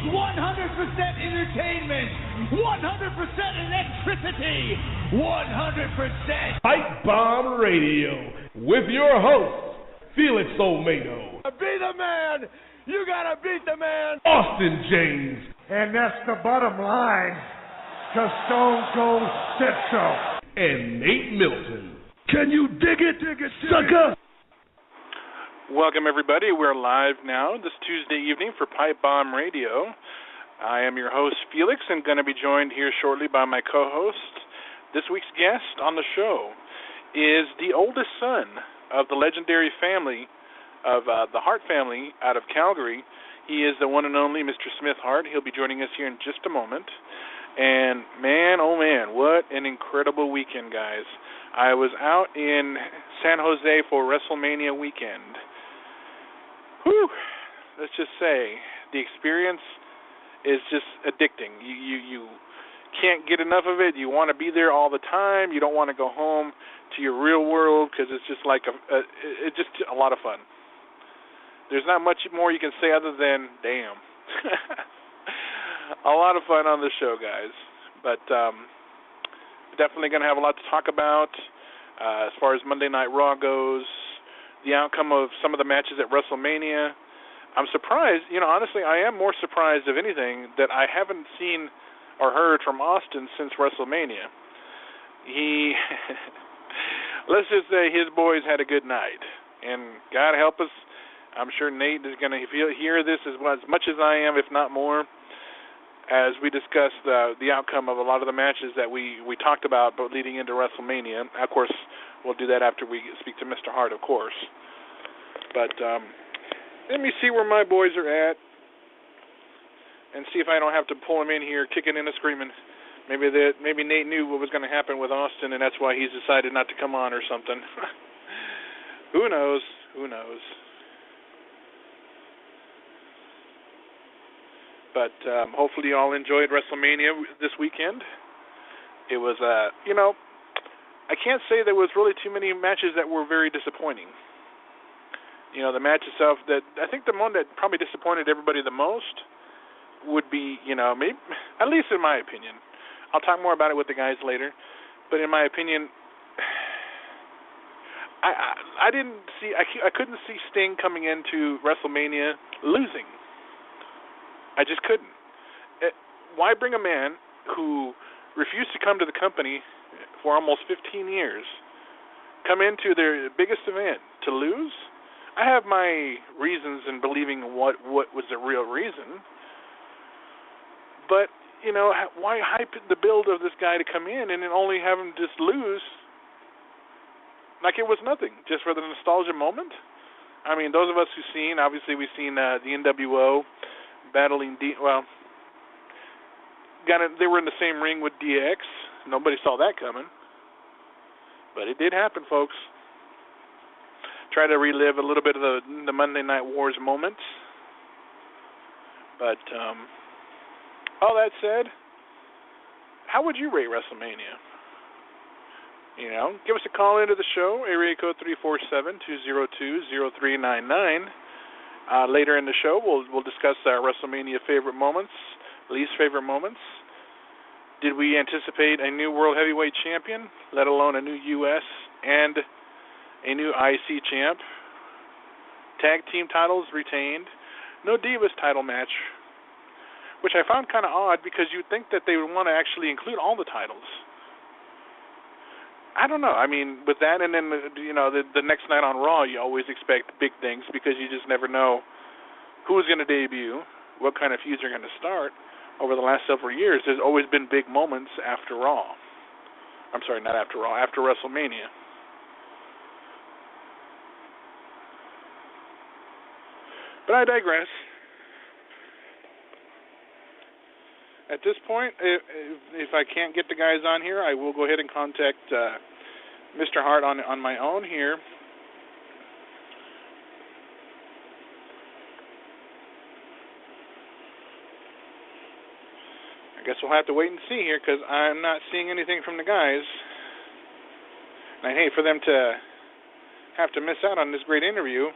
100% entertainment, 100% electricity, 100% Pipebomb Radio with your host, Felix Olmedo. Be the man! You gotta beat the man! Austin James. And that's the bottom line, 'cause Stone Cold said so. And Nate Milton. Can you dig it, sucker? Welcome, everybody. We're live now this Tuesday evening for Pipebomb Radio. I am your host, Felix, and going to be joined here shortly by my co-host. This week's guest on the show is the oldest son of the legendary family of the Hart family out of Calgary. He is the one and only Mr. Smith Hart. He'll be joining us here in just a moment. And man, oh man, what an incredible weekend, guys. I was out in San Jose for WrestleMania weekend. Whew, let's just say the experience is just addicting. You can't get enough of it. You want to be there all the time. You don't want to go home to your real world because it's just like it's just a lot of fun. There's not much more you can say other than damn. A lot of fun on the show, guys. But definitely going to have a lot to talk about as far as Monday Night Raw goes, the outcome of some of the matches at WrestleMania. I'm surprised, honestly, I am more surprised of anything that I haven't seen or heard from Austin since WrestleMania. Let's just say his boys had a good night. And God help us, I'm sure Nate is going to hear this as much as I am, if not more, as we discuss the outcome of a lot of the matches that we talked about but leading into WrestleMania. Of course, we'll do that after we speak to Mr. Hart, of course. But let me see where my boys are at and see if I don't have to pull them in here kicking and screaming. Maybe Nate knew what was going to happen with Austin, and that's why he's decided not to come on or something. Who knows? But hopefully you all enjoyed WrestleMania this weekend. It was, I can't say there was really too many matches that were very disappointing. The match itself, that I think the one that probably disappointed everybody the most would be, maybe, at least in my opinion. I'll talk more about it with the guys later. But in my opinion, I couldn't see Sting coming into WrestleMania losing. I just couldn't. Why bring a man who refused to come to the company for almost 15 years, come into their biggest event to lose? I have my reasons in believing what was the real reason. But, why hype the build of this guy to come in and then only have him just lose like it was nothing, just for the nostalgia moment? I mean, those of us who've seen, obviously we've seen the NWO battling they were in the same ring with DX. Nobody saw that coming. But it did happen, folks. Try to relive a little bit of the Monday Night Wars moments. But all that said, how would you rate WrestleMania? Give us a call into the show, area code 347-202-0399. Later in the show, we'll discuss our WrestleMania favorite moments, least favorite moments. Did we anticipate a new World Heavyweight Champion, let alone a new U.S. and a new IC champ? Tag team titles retained. No Divas title match, which I found kind of odd because you'd think that they would want to actually include all the titles. I don't know. I mean, with that and then, the next night on Raw, you always expect big things because you just never know who's going to debut, what kind of feuds are going to start. Over the last several years, there's always been big moments after Raw. I'm sorry, not after Raw, after WrestleMania. But I digress. At this point, if I can't get the guys on here, I will go ahead and contact Mr. Hart on my own here. I guess we'll have to wait and see here because I'm not seeing anything from the guys. And I hate for them to have to miss out on this great interview.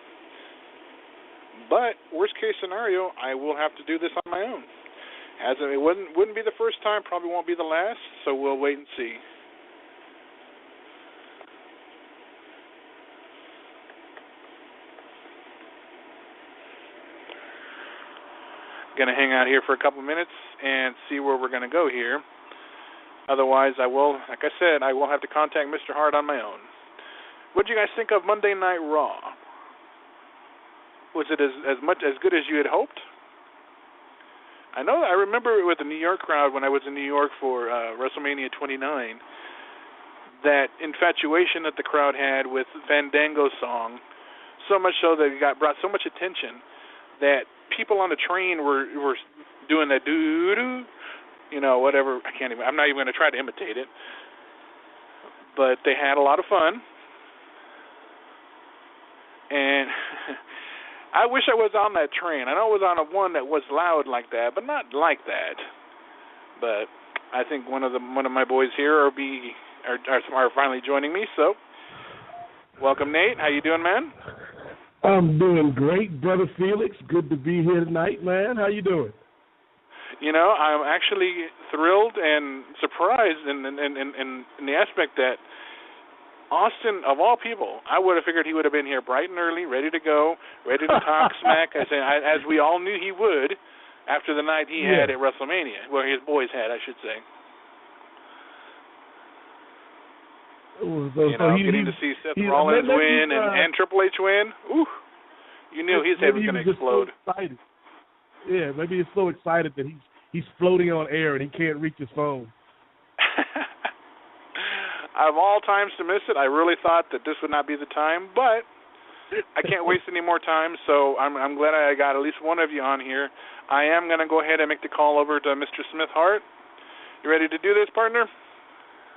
But worst case scenario, I will have to do this on my own. It wouldn't be the first time, probably won't be the last. So we'll wait and see. Going to hang out here for a couple minutes and see where we're going to go here. Otherwise, I will, like I said, I will have to contact Mr. Hart on my own. What did you guys think of Monday Night Raw? Was it as good as you had hoped? I remember with the New York crowd when I was in New York for WrestleMania 29, that infatuation that the crowd had with Fandango's song, so much so that it brought so much attention that people on the train were doing that doo-doo, whatever. I'm not even going to try to imitate it. But they had a lot of fun. And I wish I was on that train. I know I was on one that was loud like that, but not like that. But I think one of my boys here are finally joining me. So, welcome, Nate. How you doing, man? I'm doing great, Brother Felix. Good to be here tonight, man. How you doing? I'm actually thrilled and surprised in the aspect that Austin, of all people, I would have figured he would have been here bright and early, ready to go, ready to talk smack, as we all knew he would after the night he had at WrestleMania, where his boys had, I should say. Getting to see Seth Rollins win and Triple H win, ooh, you knew his head was going to explode. Yeah, maybe he's so excited that he's floating on air and he can't reach his phone. Of all times to miss it, I really thought that this would not be the time, but I can't waste any more time, so I'm glad I got at least one of you on here. I am going to go ahead and make the call over to Mr. Smith Hart. You ready to do this, partner?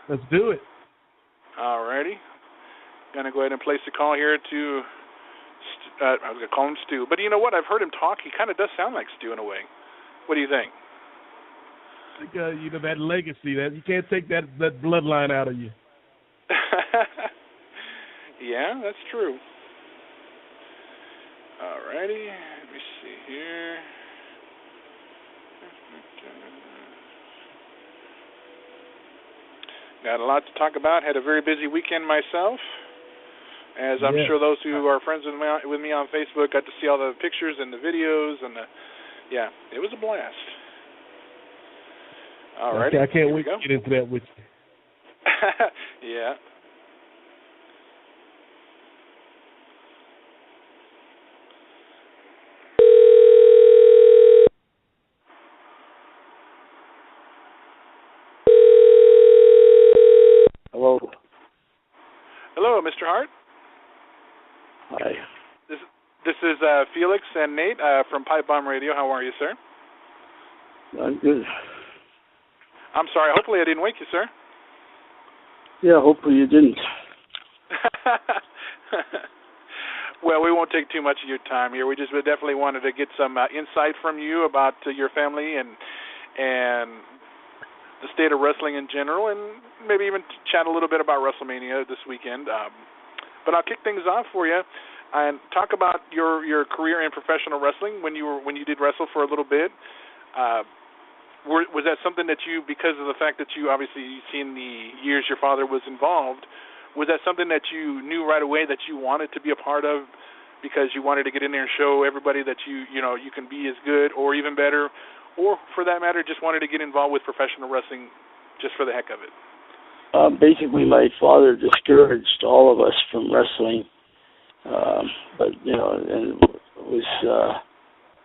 Let's do it. All righty. Going to go ahead and place the call here to, I was going to call him Stu, but you know what? I've heard him talk. He kind of does sound like Stu in a way. What do you think? I think, that legacy, that you can't take that bloodline out of you. Yeah, that's true. All righty. Let me see here. Got a lot to talk about. Had a very busy weekend myself. As I'm sure those who are friends with me on Facebook got to see all the pictures and the videos. And it was a blast. All right. I can't wait to get into that with you. Yeah. Hello. Hello, Mr. Hart. Hi. This is Felix and Nate from Pipebomb Radio. How are you, sir? I'm good. I'm sorry. Hopefully I didn't wake you, sir. Yeah, hopefully you didn't. Well, we won't take too much of your time here. We just definitely wanted to get some insight from you about your family and the state of wrestling in general, and maybe even chat a little bit about WrestleMania this weekend. But I'll kick things off for you and talk about your career in professional wrestling when you did wrestle for a little bit. Was that something that you, because of the fact that you obviously seen the years your father was involved, was that something that you knew right away that you wanted to be a part of because you wanted to get in there and show everybody that you can be as good or even better, or for that matter, just wanted to get involved with professional wrestling just for the heck of it? Basically, my father discouraged all of us from wrestling, but and it was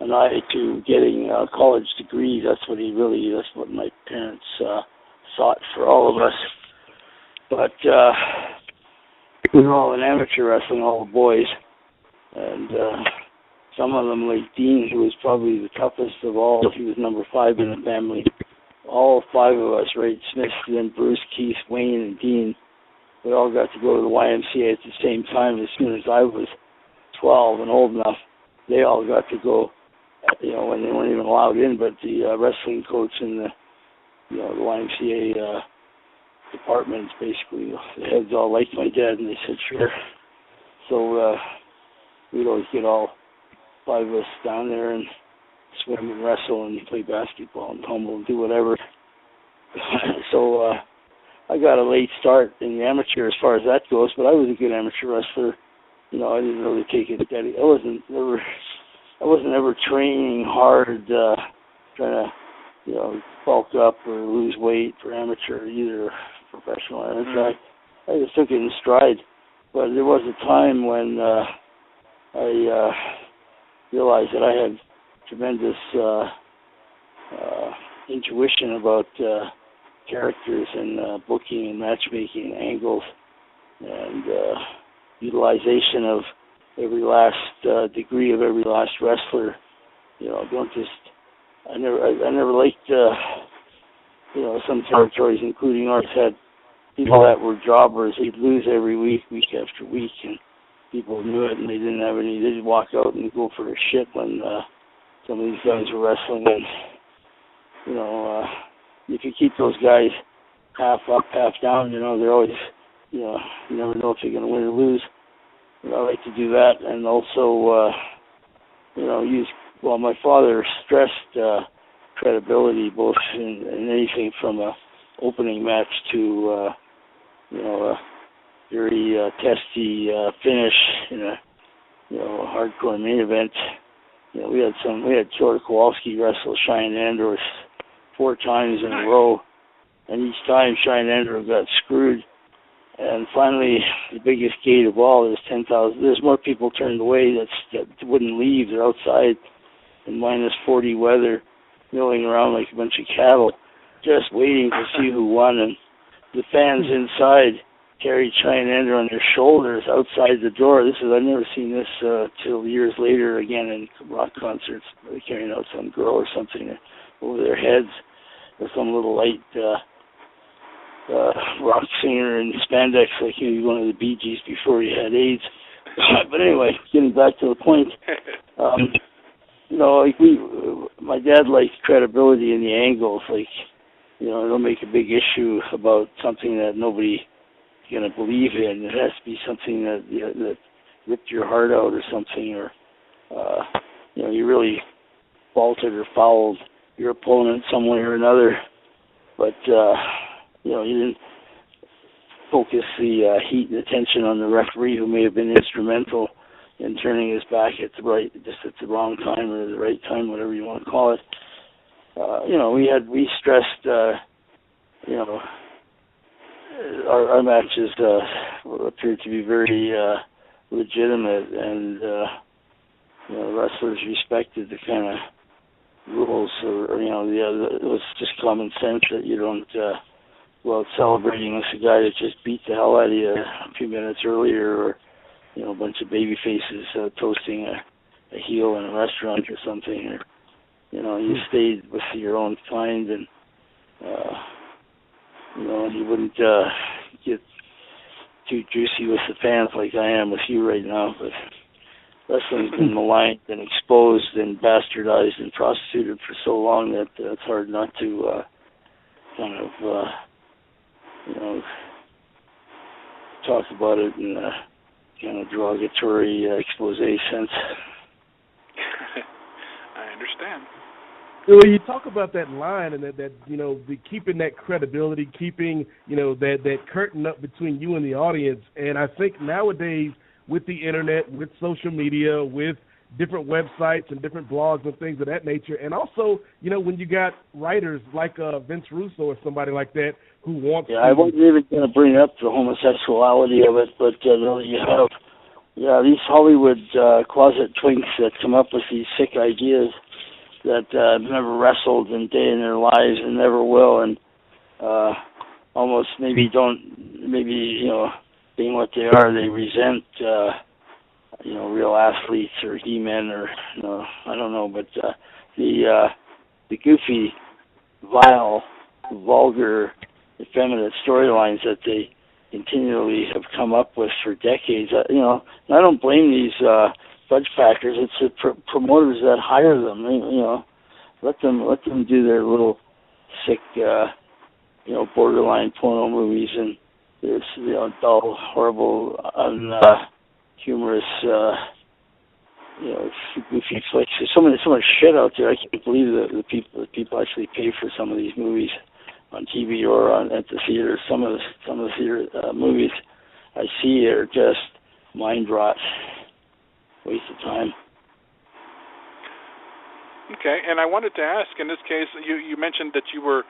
an eye to getting a college degree. That's what my parents sought for all of us. But we were all in amateur wrestling, all the boys, and some of them, like Dean, who was probably the toughest of all. He was number 5 in the family. All 5 of us, Ray Smith, then Bruce, Keith, Wayne, and Dean, we all got to go to the YMCA at the same time. As soon as I was 12 and old enough, they all got to go, when they weren't even allowed in, but the wrestling coach and the YMCA departments, basically, the heads all liked my dad, and they said, sure. So we'd always get all 5 of us down there and swim and wrestle and play basketball and tumble and do whatever. So I got a late start in the amateur as far as that goes, but I was a good amateur wrestler. You know, I didn't really take it steady. I wasn't ever training hard, trying to, you know, bulk up or lose weight for amateur, either professional or amateur. I just took it in stride. But there was a time when I realized that I had tremendous intuition about characters and booking and matchmaking and angles and utilization of every last degree of every last wrestler. You know, I never liked, you know, some territories, including ours, had people that were jobbers. They'd lose every week after week, and people knew it, and they didn't have any. They'd walk out and go for their shit when some of these guys were wrestling. And, you know, if you keep those guys half up, half down, you know, they're always, you know, you never know if you're going to win or lose. You know, I like to do that, and also, you know, my father stressed credibility, both in anything from a opening match to, you know, a very testy finish in a, you know, hardcore main event. You know, we had Killer Kowalski wrestle Cheyenne Andros 4 times in a row, and each time Cheyenne Andros got screwed. And finally, the biggest gate of all, there's 10,000. There's more people turned away that wouldn't leave. They're outside in -40 weather, milling around like a bunch of cattle, just waiting to see who won. And the fans inside carried Cheyenne Andros on their shoulders outside the door. I've never seen this till years later again in rock concerts. They're carrying out some girl or something over their heads, or some little light rock singer in spandex, like he was one of the Bee Gees before he had AIDS. But anyway, getting back to the point, you know, like my dad liked credibility in the angles. Like, you know, don't make a big issue about something that nobody's gonna believe in. It has to be something that, you know, that ripped your heart out or something, or you know, you really faulted or fouled your opponent some way or another. But you know, you didn't focus the heat and attention on the referee, who may have been instrumental in turning his back at the wrong time or the right time, whatever you want to call it. You know, we stressed, you know, our matches appeared to be very legitimate, and you know, wrestlers respected the kind of rules, or you know, it was just common sense that you don't go out celebrating with a guy that just beat the hell out of you a few minutes earlier, or, you know, a bunch of baby faces toasting a heel in a restaurant or something, or, you know, you stayed with your own kind, and you know, you wouldn't get too juicy with the fans like I am with you right now. But wrestling's been maligned and exposed and bastardized and prostituted for so long that it's hard not to kind of you know, talk about it in a kind of derogatory expose sense. I understand. Well, you talk about that line and that you know, keeping that credibility, keeping, you know, that curtain up between you and the audience. And I think nowadays, with the internet, with social media, with different websites and different blogs and things of that nature, and also, you know, when you got writers like Vince Russo or somebody like that who wants I wasn't even going to bring up the homosexuality of it, but you have, these Hollywood closet twinks that come up with these sick ideas that have never wrestled in a day in their lives and never will, and almost maybe you know, being what they are, they resent you know, real athletes or he-men, or, you know, I don't know, but the goofy, vile, vulgar, effeminate storylines that they continually have come up with for decades. You know, and I don't blame these fudge packers. It's the promoters that hire them. You know, let them do their little sick, you know, borderline porno movies and this, you know, dull, horrible, humorous goofy flicks. There's so much shit out there. I can't believe the people actually pay for some of these movies on TV or at the theater. Some of the theater movies I see are just mind rot, waste of time. Okay, and I wanted to ask, in this case, you mentioned that you were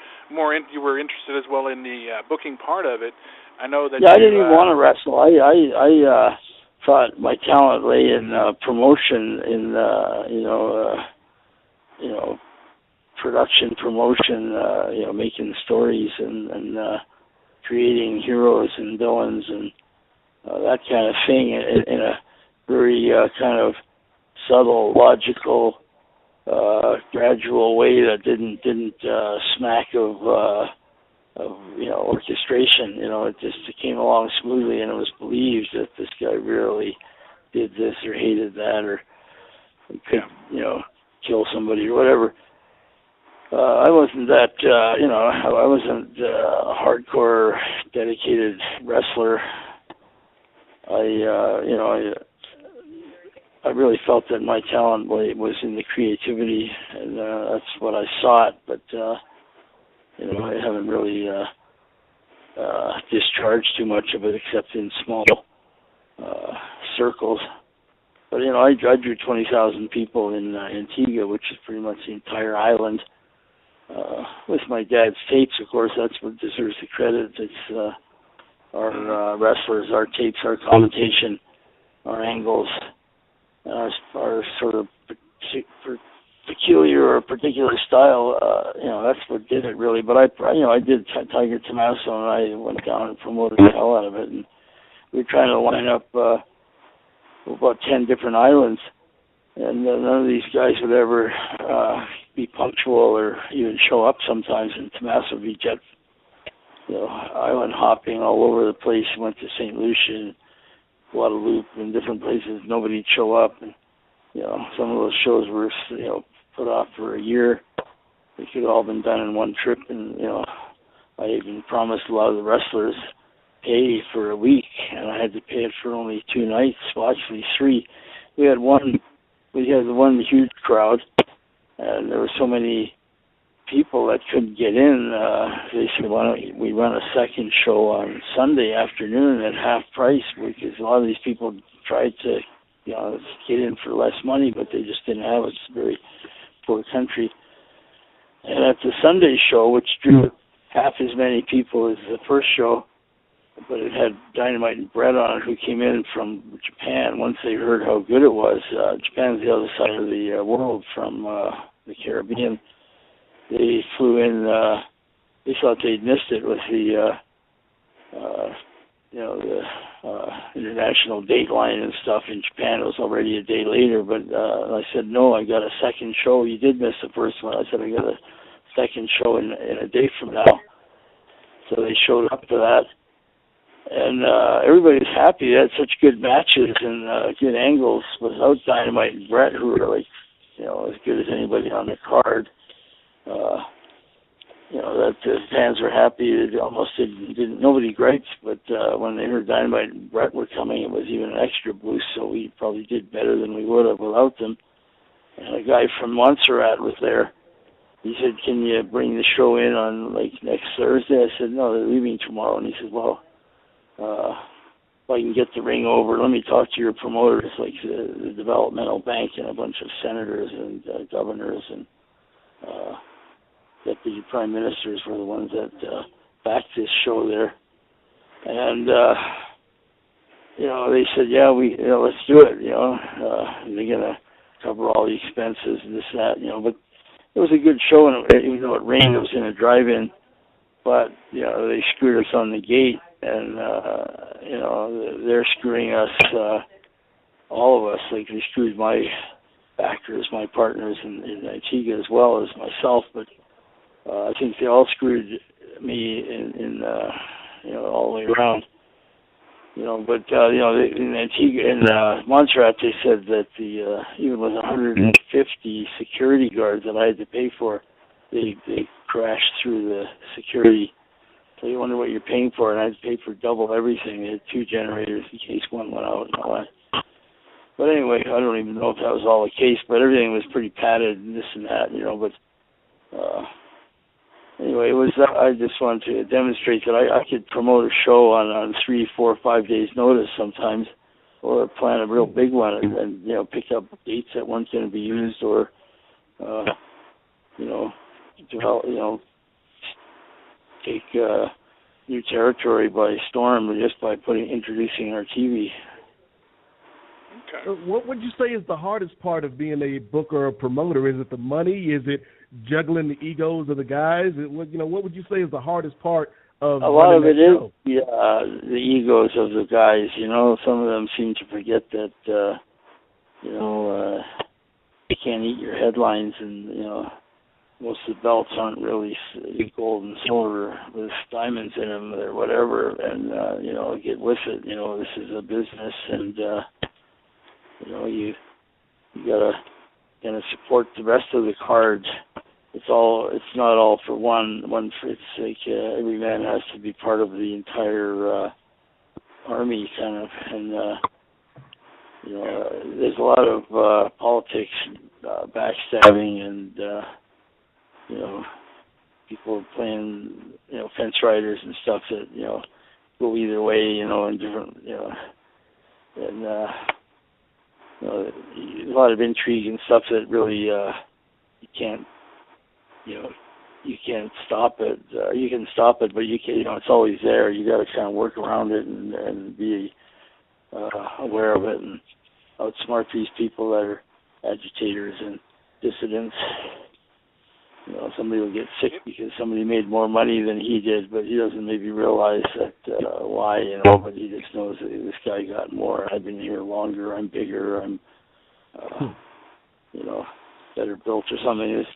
interested as well in the booking part of it. I know that. Yeah, I didn't even want to wrestle. I thought my talent lay in promotion, in production promotion, making stories and creating heroes and villains and that kind of thing in a very kind of subtle, logical, gradual way that didn't smack of orchestration. It came along smoothly, and it was believed that this guy really did this or hated that or could kill somebody or whatever. I wasn't that I wasn't a hardcore dedicated wrestler. I really felt that my talent was in the creativity, and that's what I sought. But I haven't really discharged too much of it, except in small circles. But I drew 20,000 people in Antigua, which is pretty much the entire island, with my dad's tapes. Of course, that's what deserves the credit. It's our wrestlers, our tapes, our commentation, our angles. Our sort of peculiar or particular style, that's what did it really. But I did Tiger Tommaso, and I went down and promoted the hell out of it. And we were trying to line up about 10 different islands, and none of these guys would ever be punctual or even show up sometimes. And Tommaso would be jet, island hopping all over the place. Went to St. Lucia, Guadalupe, in different places. Nobody'd show up, and some of those shows were put off for a year. They could have all been done in one trip, and I even promised a lot of the wrestlers pay for a week, and I had to pay it for only 2 nights. Well, actually 3. We had one huge crowd, and there were so many people that couldn't get in. They said, why don't we run a second show on Sunday afternoon at half price, because a lot of these people tried to get in for less money, but they just didn't have it. It's a very poor country. And at the Sunday show, which drew half as many people as the first show, but it had Dynamite and Brett on it, who came in from Japan. Once they heard how good it was, Japan's the other side of the world from the Caribbean. They flew in. They thought they'd missed it with the international dateline and stuff in Japan. It was already a day later, but I said, no, I got a second show. You did miss the first one. I said, I got a second show in a day from now. So they showed up for that, and everybody was happy. They had such good matches and good angles without Dynamite and Brett, who were like, as good as anybody on the card. That the fans were happy. It almost didn't nobody griped, but when they heard Dynamite and Brett were coming, it was even an extra boost, so we probably did better than we would have without them. And a guy from Montserrat was there. He said, can you bring the show in on, next Thursday? I said, no, they're leaving tomorrow. And he said, well, if I can get the ring over, let me talk to your promoters, like the Developmental Bank and a bunch of senators and governors and deputy prime ministers were the ones that backed this show there. And, they said, yeah, let's do it, they're going to cover all the expenses and this, that, but it was a good show, and even though it rained, it was in a drive-in, but, they screwed us on the gate, and, they're screwing us, all of us, like they screwed my backers, my partners in Antigua as well as myself, but I think they all screwed me in all the way around. But in Antigua, in Montserrat, they said that even with 150 security guards that I had to pay for, they crashed through the security. So you wonder what you're paying for, and I had to pay for double everything. They had 2 generators in case one went out and all that. But anyway, I don't even know if that was all the case, but everything was pretty padded and this and that, but anyway, it was. I just wanted to demonstrate that I could promote a show on 3, 4, 5 days notice sometimes, or plan a real big one and pick up dates that weren't going to be used, or develop, take new territory by storm just by introducing our TV. Okay. What would you say is the hardest part of being a booker or promoter? Is it the money? Is it juggling the egos of the guys? What would you say is the hardest part of a lot of it show? is the egos of the guys. Some of them seem to forget that you can't eat your headlines, and most of the belts aren't really gold and silver with diamonds in them or whatever, and get with it. This is a business, and you gotta kind of support the rest of the card. It's not all for one. It's like every man has to be part of the entire army, kind of, and there's a lot of politics, backstabbing, and people playing fence riders and stuff that go either way, in different and a lot of intrigue and stuff that really you can't stop it. You can stop it, but you can it's always there. You got to kind of work around it and be aware of it and outsmart these people that are agitators and dissidents. Somebody will get sick because somebody made more money than he did, but he doesn't maybe realize that why, but he just knows that this guy got more. I've been here longer, I'm bigger, I'm, better built or something. There's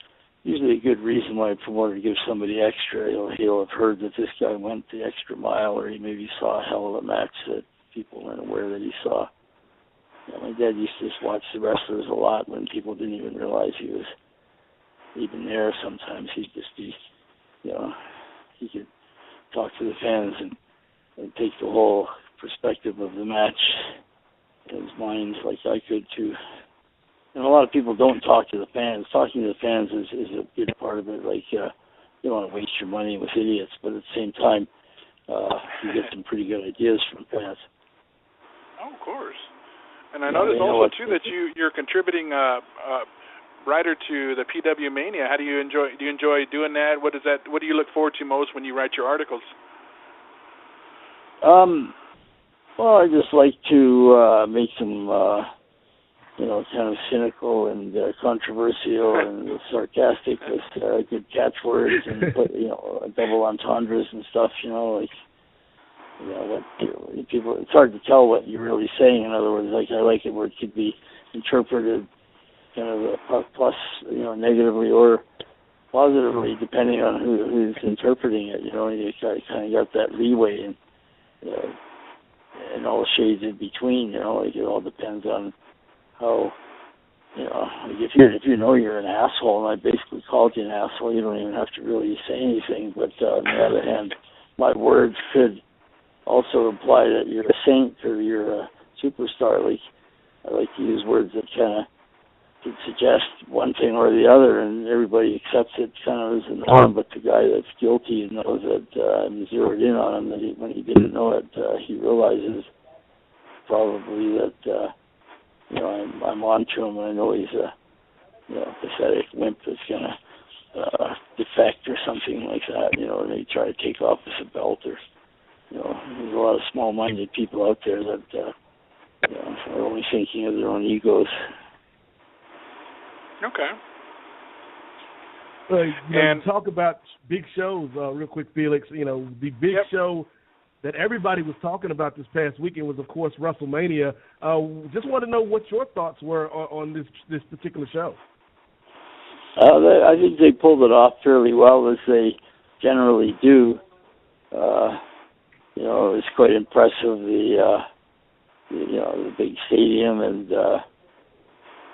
usually a good reason why a promoter gives somebody extra. He'll have heard that this guy went the extra mile, or he maybe saw a hell of a match that people weren't aware that he saw. My dad used to just watch the wrestlers a lot when people didn't even realize he was even there. Sometimes he'd just be, he could talk to the fans and take the whole perspective of the match in his mind, like I could too. And a lot of people don't talk to the fans. Talking to the fans is a good part of it. Like, you don't want to waste your money with idiots, but at the same time, you get some pretty good ideas from fans. Oh, of course. And I noticed also too that you're contributing writer to the PW Mania. How do you enjoy? Do you enjoy doing that? What do you look forward to most when you write your articles? Well, I just like to make them, kind of cynical and controversial and sarcastic with good catchwords and put, double entendres and stuff. People. It's hard to tell what you're really saying. In other words, I like it where it could be interpreted kind of plus, negatively or positively, depending on who's interpreting it. You kind of got that leeway and all the shades in between. It all depends on how. If you know you're an asshole, and I basically called you an asshole, you don't even have to really say anything. But on the other hand, my words could also imply that you're a saint or you're a superstar. Like, I like to use words that kind of could suggest one thing or the other, and everybody accepts it kind of as a norm. But the guy that's guilty knows that I'm zeroed in on him. That when he didn't know it, he realizes probably that I'm on to him, and I know he's a pathetic wimp that's gonna defect or something like that. And they try to take off with a belt or. There's a lot of small-minded people out there that are only thinking of their own egos. Okay. And talk about big shows real quick, Felix. The big show that everybody was talking about this past weekend was, of course, WrestleMania. Just want to know what your thoughts were on this particular show. I think they pulled it off fairly well, as they generally do. It was quite impressive, the big stadium and,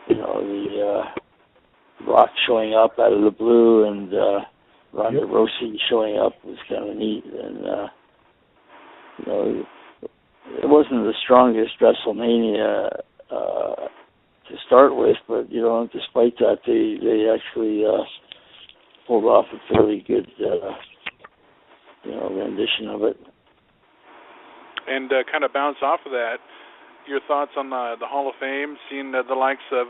the Rock showing up out of the blue and Ronda Rousey showing up was kind of neat. And, it wasn't the strongest WrestleMania to start with, but despite that, they actually pulled off a fairly good rendition of it. And kind of bounce off of that, your thoughts on the Hall of Fame, seeing the likes of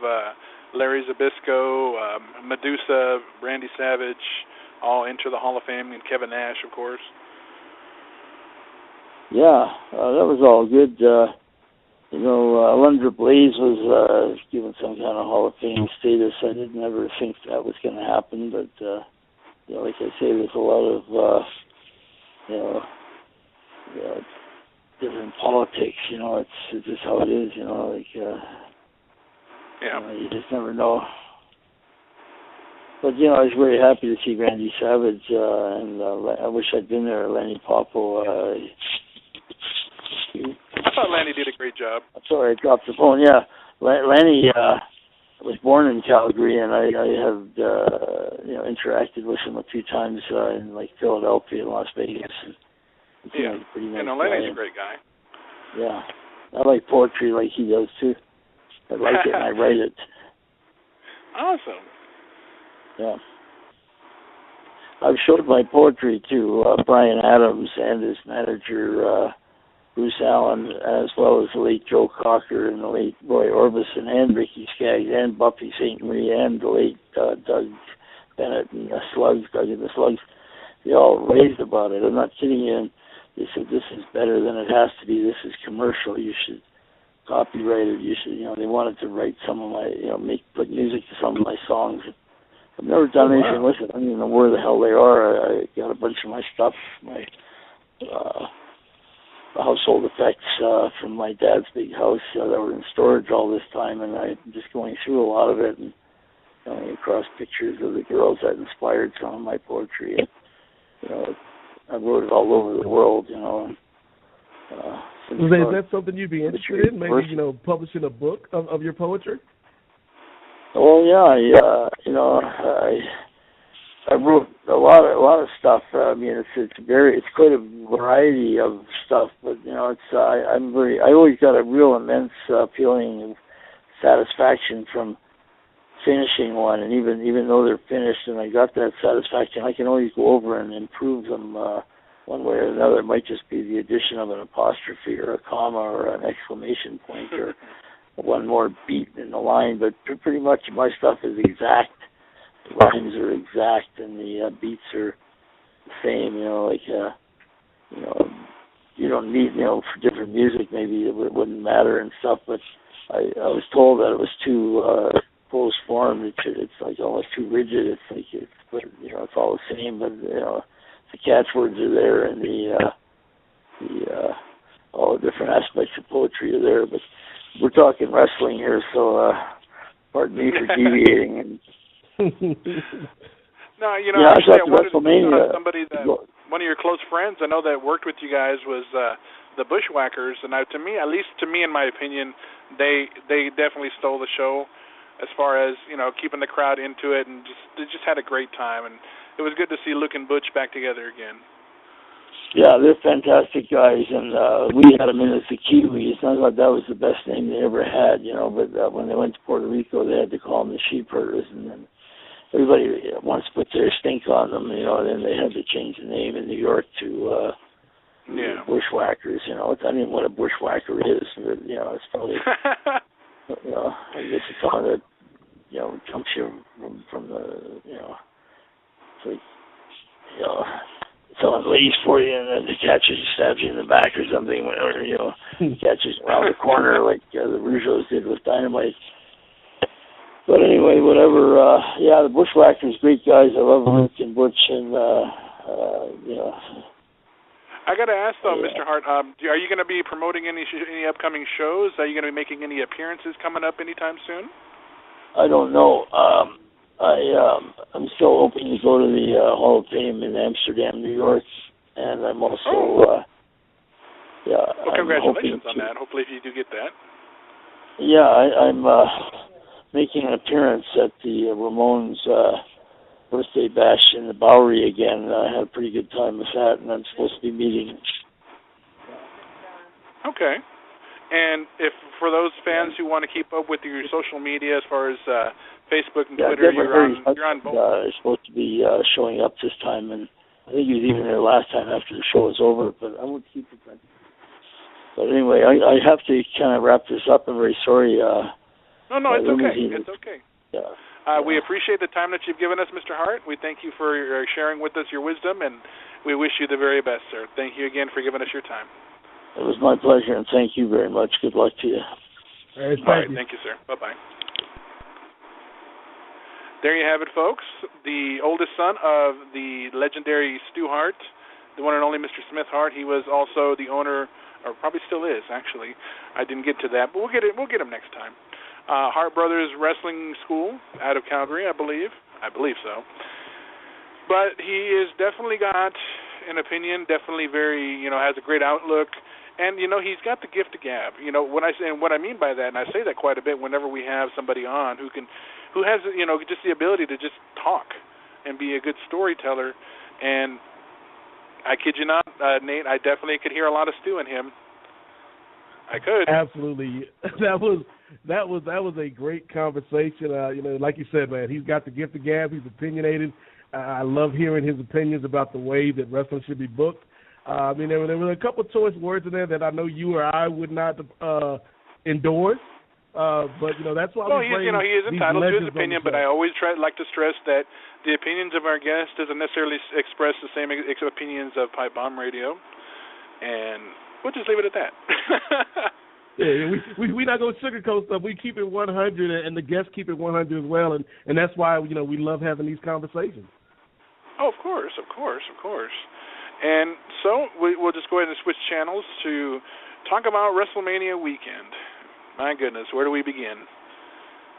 Larry Zbyszko, Medusa, Randy Savage, all enter the Hall of Fame, and Kevin Nash, of course. Yeah, that was all good. Alundra Blaze was given some kind of Hall of Fame status. I didn't ever think that was going to happen, but like I say, there's a lot of different politics. It's just how it is. You just never know. But I was very happy to see Randy Savage, and I wish I'd been there. Lenny Popo. I thought Lanny did a great job. Sorry, I dropped the phone. Yeah, Lanny was born in Calgary, and I have interacted with him a few times in Philadelphia and Las Vegas. And pretty nice Lanny's a great guy. Yeah, I like poetry like he does too. I like it and I write it. Awesome. Yeah. I've showed my poetry to Brian Adams and his manager Bruce Allen, as well as the late Joe Cocker and the late Roy Orbison and Ricky Skaggs and Buffy St. Marie and the late Doug Bennett and the Slugs, Doug and the Slugs. They all raved about it. I'm not kidding you. And they said, this is better than it has to be. This is commercial. You should copyright it. You should, they wanted to write some of my, put music to some of my songs. I've never done anything with it. I don't even know where the hell they are. I got a bunch of my stuff, my household effects from my dad's big house that were in storage all this time, and I'm just going through a lot of it and coming across pictures of the girls that inspired some of my poetry. And, I wrote it all over the world, And, is that something you'd be interested in? Maybe, publishing a book of your poetry? Well, yeah, I wrote a lot of stuff. I mean, it's quite a variety of stuff, but I always got a real immense feeling of satisfaction from finishing one, and even though they're finished and I got that satisfaction, I can always go over and improve them one way or another. It might just be the addition of an apostrophe or a comma or an exclamation point or one more beat in the line, but pretty much my stuff is exact. The rhymes are exact and the beats are the same, you don't need, for different music maybe it wouldn't matter and stuff, but I was told that it was too close form, it's like almost too rigid, it's all the same, but the catchwords are there and the all the different aspects of poetry are there, but we're talking wrestling here, so pardon me for deviating. And no, I actually, I wanted WrestleMania. Somebody that one of your close friends I know that worked with you guys was the Bushwhackers, and to me, at least to me, in my opinion, they definitely stole the show as far as keeping the crowd into it, and they just had a great time, and it was good to see Luke and Butch back together again. Yeah, they're fantastic guys, and we had them in as the Kiwis. I thought that was the best name they ever had, but when they went to Puerto Rico, they had to call them the Sheep Herders, and then everybody wants to put their stink on them, and then they had to change the name in New York to Bushwhackers. I don't even know what a bushwhacker is, but, it's probably, I guess it's on that, jumps you from the, it's like, someone lays for you and then catches you, stabs you in the back or something, whatever, catches you around the corner like the Rougeaus did with Dynamite. But anyway, whatever, the Bushwhackers, great guys. I love Luke and Butch, and, I got to ask, though, Mr. Hart, are you going to be promoting any upcoming shows? Are you going to be making any appearances coming up anytime soon? I don't know. I'm still hoping to go to the Hall of Fame in Amsterdam, New York, and I'm also, well, congratulations on that. Hopefully, if you do get that. Yeah, I'm making an appearance at the Ramones birthday bash in the Bowery again. I had a pretty good time with that, and I'm supposed to be meeting. Okay. And if for those fans who want to keep up with your social media as far as Facebook and Yeah, Twitter, you're on both. Is supposed to be showing up this time, and I think he was even there last time after the show was over, but I won't keep it. But anyway, I have to kind of wrap this up. I'm very sorry. No, it's okay. It's okay. Yeah. We appreciate the time that you've given us, Mr. Hart. We thank you for sharing with us your wisdom, and we wish you the very best, sir. Thank you again for giving us your time. It was my pleasure, and thank you very much. Good luck to you. All right, thank you, sir. Bye-bye. There you have it, folks. The oldest son of the legendary Stu Hart, the one and only Mr. Smith Hart. He was also the owner, or probably still is, actually. I didn't get to that, but we'll get him next time. Hart Brothers Wrestling School out of Calgary, I believe. I believe so. But he has definitely got an opinion, definitely very, has a great outlook. And, he's got the gift of gab. What I mean by that, and I say that quite a bit whenever we have somebody on who has, just the ability to just talk and be a good storyteller. And I kid you not, Nate, I definitely could hear a lot of Stu in him. I could. Absolutely. That was a great conversation. Like you said, man, he's got the gift of gab. He's opinionated. I love hearing his opinions about the way that wrestling should be booked. There were a couple of choice words in there that I know you or I would not endorse. But that's why he is entitled to his opinion. But I always like to stress that the opinions of our guests doesn't necessarily express the same opinions of Pipebomb Radio, and we'll just leave it at that. Yeah, we're not going to sugarcoat stuff. We keep it 100, and the guests keep it 100 as well, and that's why we love having these conversations. Oh, of course. And so we'll just go ahead and switch channels to talk about WrestleMania weekend. My goodness, where do we begin?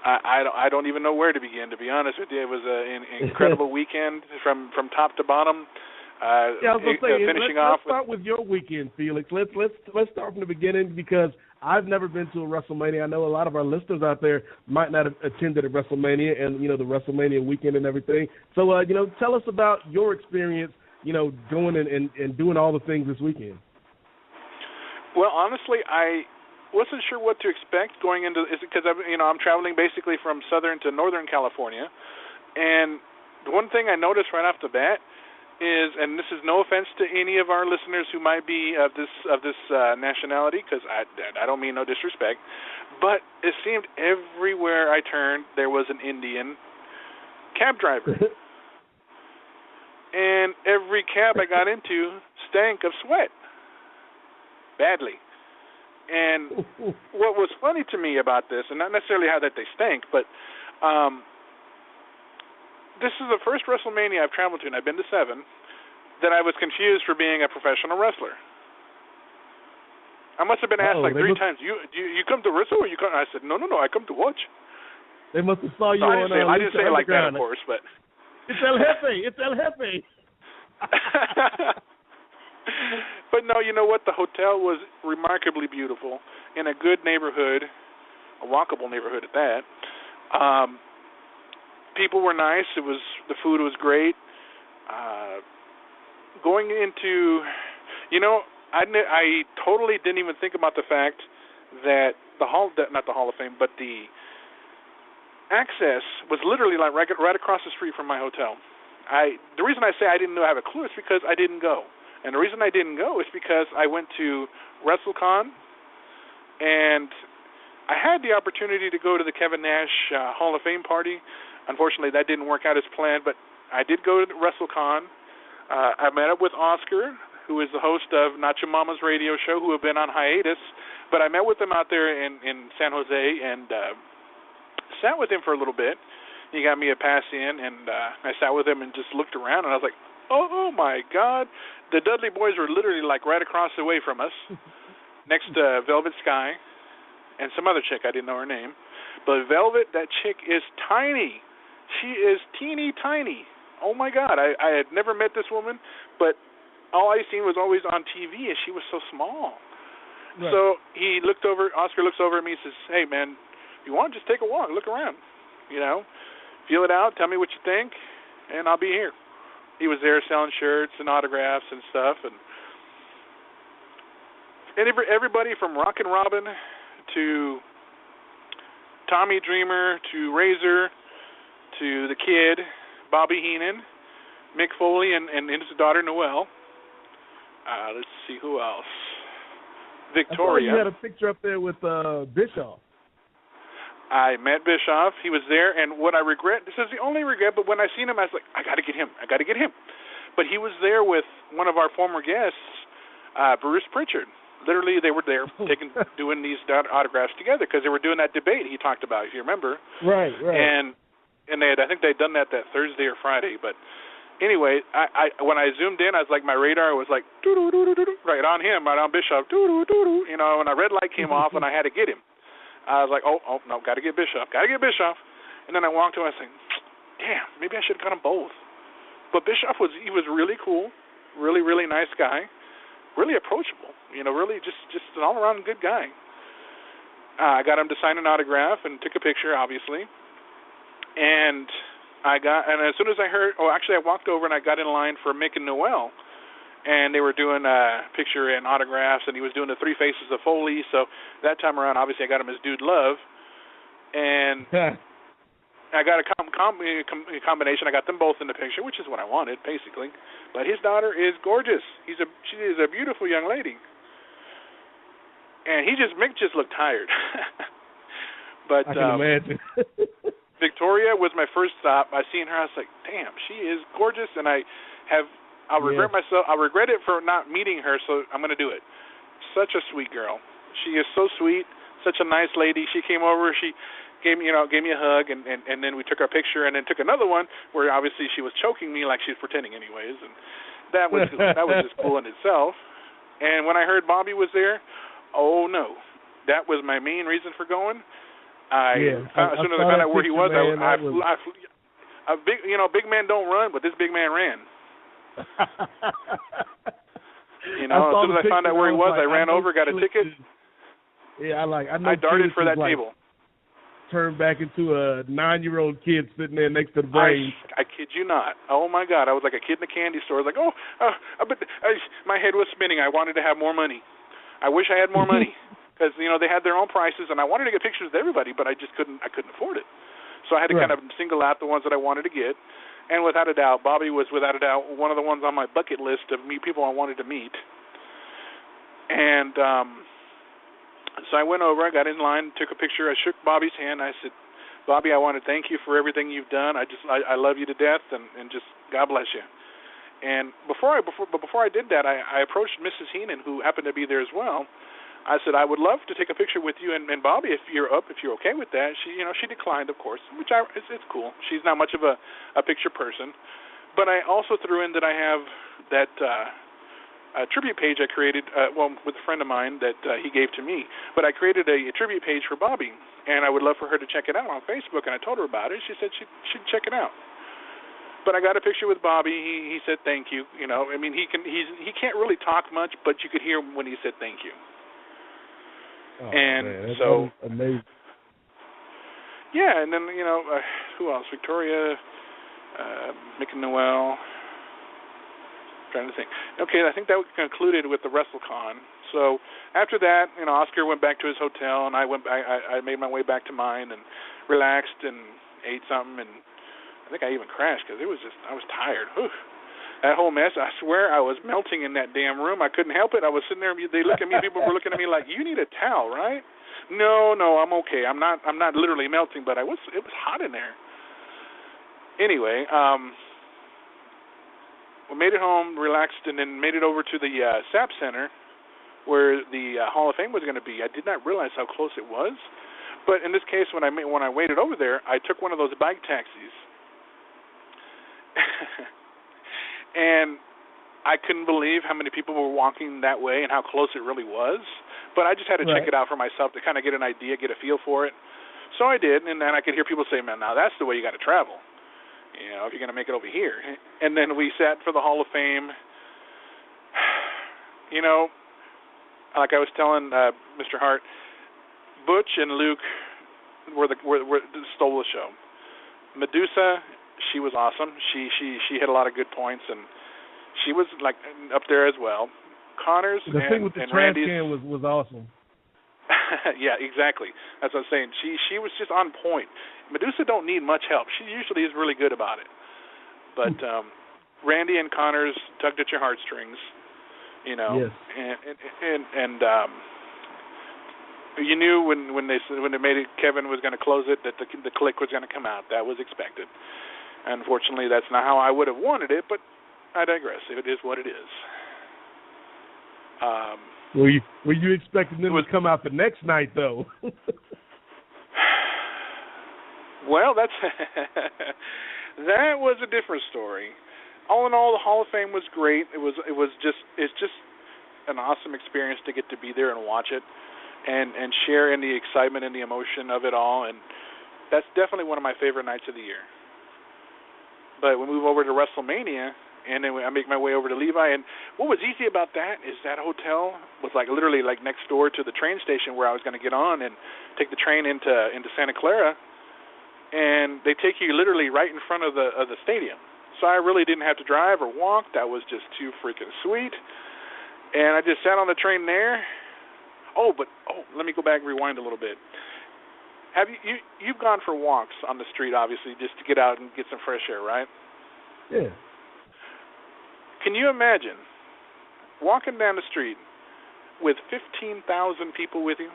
I don't even know where to begin, to be honest with you. It was an incredible weekend from top to bottom. I was going to say, finishing let's start with your weekend, Felix. Let's start from the beginning, because I've never been to a WrestleMania. I know a lot of our listeners out there might not have attended a WrestleMania and the WrestleMania weekend and everything. So tell us about your experience, doing and doing all the things this weekend. Well, honestly, I wasn't sure what to expect going into it, because I'm traveling basically from southern to northern California, and the one thing I noticed right off the bat is, and this is no offense to any of our listeners who might be of this nationality, because I don't mean no disrespect, but it seemed everywhere I turned there was an Indian cab driver, and every cab I got into stank of sweat badly. And what was funny to me about this, and not necessarily how that they stank, but this is the first WrestleMania I've traveled to, and I've been to 7, that I was confused for being a professional wrestler. I must have been asked like 3 times, you come to wrestle, or you come? I said, no, I come to watch. They must have saw you on I didn't say it like that, of course, but... It's El Jefe. But no, you know what? The hotel was remarkably beautiful, in a good neighborhood, a walkable neighborhood at that. People were nice. The food was great. Going into, I totally didn't even think about the fact that not the Hall of Fame, but the access was literally like right across the street from my hotel. The reason I say I didn't have a clue is because I didn't go. And the reason I didn't go is because I went to WrestleCon, and I had the opportunity to go to the Kevin Nash Hall of Fame party. Unfortunately, that didn't work out as planned, but I did go to WrestleCon. I met up with Oscar, who is the host of Nacho Mama's radio show, who have been on hiatus, but I met with him out there in San Jose and sat with him for a little bit. He got me a pass in, and I sat with him and just looked around, and I was like, oh my God. The Dudley Boys were literally like right across the way from us, next to Velvet Sky and some other chick. I didn't know her name. But Velvet, that chick is tiny. She is teeny tiny. Oh my God. I had never met this woman, but all I seen was always on TV, and she was so small. Right. So Oscar looks over at me and says, hey man, if you want, just take a walk, look around, feel it out, tell me what you think, and I'll be here. He was there selling shirts and autographs and stuff, and And everybody from Rockin' Robin to Tommy Dreamer to Razor to the Kid, Bobby Heenan, Mick Foley, and his daughter Noelle. Let's see who else. Victoria. I saw you had a picture up there with Bischoff. I met Bischoff. He was there, and what I regret, this is the only regret, but when I seen him, I was like, I got to get him. But he was there with one of our former guests, Bruce Pritchard. Literally, they were there doing these autographs together because they were doing that debate he talked about, if you remember. Right. And I think they'd done that Thursday or Friday. But anyway, I when I zoomed in, I was like, my radar was like, right on him, right on Bischoff, you know, and a red light came off, and I had to get him. I was like, oh no, got to get Bischoff. And then I walked to him, I was like, damn, maybe I should have got them both. But Bischoff was really cool, really, really nice guy, really approachable, you know, really just an all-around good guy. I got him to sign an autograph and took a picture, obviously. And as soon as I heard, I walked over and I got in line for Mick and Noelle, and they were doing a picture and autographs, and he was doing the three faces of Foley. So that time around, obviously, I got him his Dude Love, and I got a combination. I got them both in the picture, which is what I wanted, basically. But his daughter is gorgeous. She is a beautiful young lady, and Mick just looked tired. But I can imagine. Victoria was my first stop. I seen her. I was like, damn, she is gorgeous, and I'll regret myself. I'll regret it for not meeting her, so I'm going to do it. Such a sweet girl. She is so sweet, such a nice lady. She came over. She gave me a hug, and then we took our picture, and then took another one where obviously she was choking me like she was pretending anyways, and that was just cool in itself. And when I heard Bobby was there, oh no, that was my main reason for going. As soon as I found out where he was, big man don't run, but this big man ran. You know, as soon as I found out where he was, I ran over, got a ticket. Yeah, I darted for that table. Turned back into a 9-year-old kid sitting there next to the brain. I kid you not. Oh my God, I was like a kid in a candy store. I was like, but my head was spinning. I wanted to have more money. I wish I had more money. Because, you know, they had their own prices, and I wanted to get pictures of everybody, but I just couldn't afford it. So I had to kind of single out the ones that I wanted to get. And without a doubt, Bobby was one of the ones on my bucket list of people I wanted to meet. And so I went over, I got in line, took a picture, I shook Bobby's hand, I said, Bobby, I want to thank you for everything you've done. I love you to death, and just God bless you. And before I did that, I approached Mrs. Heenan, who happened to be there as well. I said, I would love to take a picture with you and Bobby if you're okay with that. She declined, of course, which it's cool. She's not much of a picture person. But I also threw in that I have that tribute page I created, with a friend of mine that he gave to me. But I created a tribute page for Bobby, and I would love for her to check it out on Facebook. And I told her about it. She said she should check it out. But I got a picture with Bobby. He said thank you. You know, I mean, he can't really talk much, but you could hear when he said thank you. Oh, and man, so amazing. Yeah, and then who else? Victoria, Mick and Noelle. Trying to think. Okay, I think that concluded with the WrestleCon. So after that, Oscar went back to his hotel, and I made my way back to mine and relaxed and ate something, and I think I even crashed because I was tired. Whew. That whole mess, I swear I was melting in that damn room. I couldn't help it. I was sitting there, they look at me, people were looking at me like, you need a towel, right? No, I'm okay. I'm not literally melting, but it was hot in there. Anyway, we made it home, relaxed, and then made it over to the SAP Center where the Hall of Fame was going to be. I did not realize how close it was. But in this case, when I waited over there, I took one of those bike taxis. And I couldn't believe how many people were walking that way and how close it really was. But I just had to check it out for myself to kind of get an idea, get a feel for it. So I did, and then I could hear people say, man, now that's the way you got to travel, if you're going to make it over here. And then we sat for the Hall of Fame. Like I was telling Mr. Hart, Butch and Luke stole the show. Medusa, she was awesome. She hit a lot of good points, and she was like up there as well. Connors the thing with the and trash Randy's can was awesome. yeah, exactly. That's what I'm saying. She was just on point. Medusa don't need much help. She usually is really good about it. But Randy and Connors tugged at your heartstrings, you know. Yes. And you knew when they made it, Kevin was going to close it, that the click was going to come out. That was expected. Unfortunately, that's not how I would have wanted it, but I digress. It is what it is. Were you expecting them to come out the next night, though? Well, that was a different story. All in all, the Hall of Fame was great. It's just an awesome experience to get to be there and watch it, and share in the excitement and the emotion of it all. And that's definitely one of my favorite nights of the year. But we move over to WrestleMania, and then I make my way over to Levi. And what was easy about that is that hotel was literally next door to the train station where I was going to get on and take the train into Santa Clara. And they take you literally right in front of the stadium. So I really didn't have to drive or walk. That was just too freaking sweet. And I just sat on the train there. Let me go back and rewind a little bit. Have you've gone for walks on the street, obviously, just to get out and get some fresh air, right? Yeah. Can you imagine walking down the street with 15,000 people with you?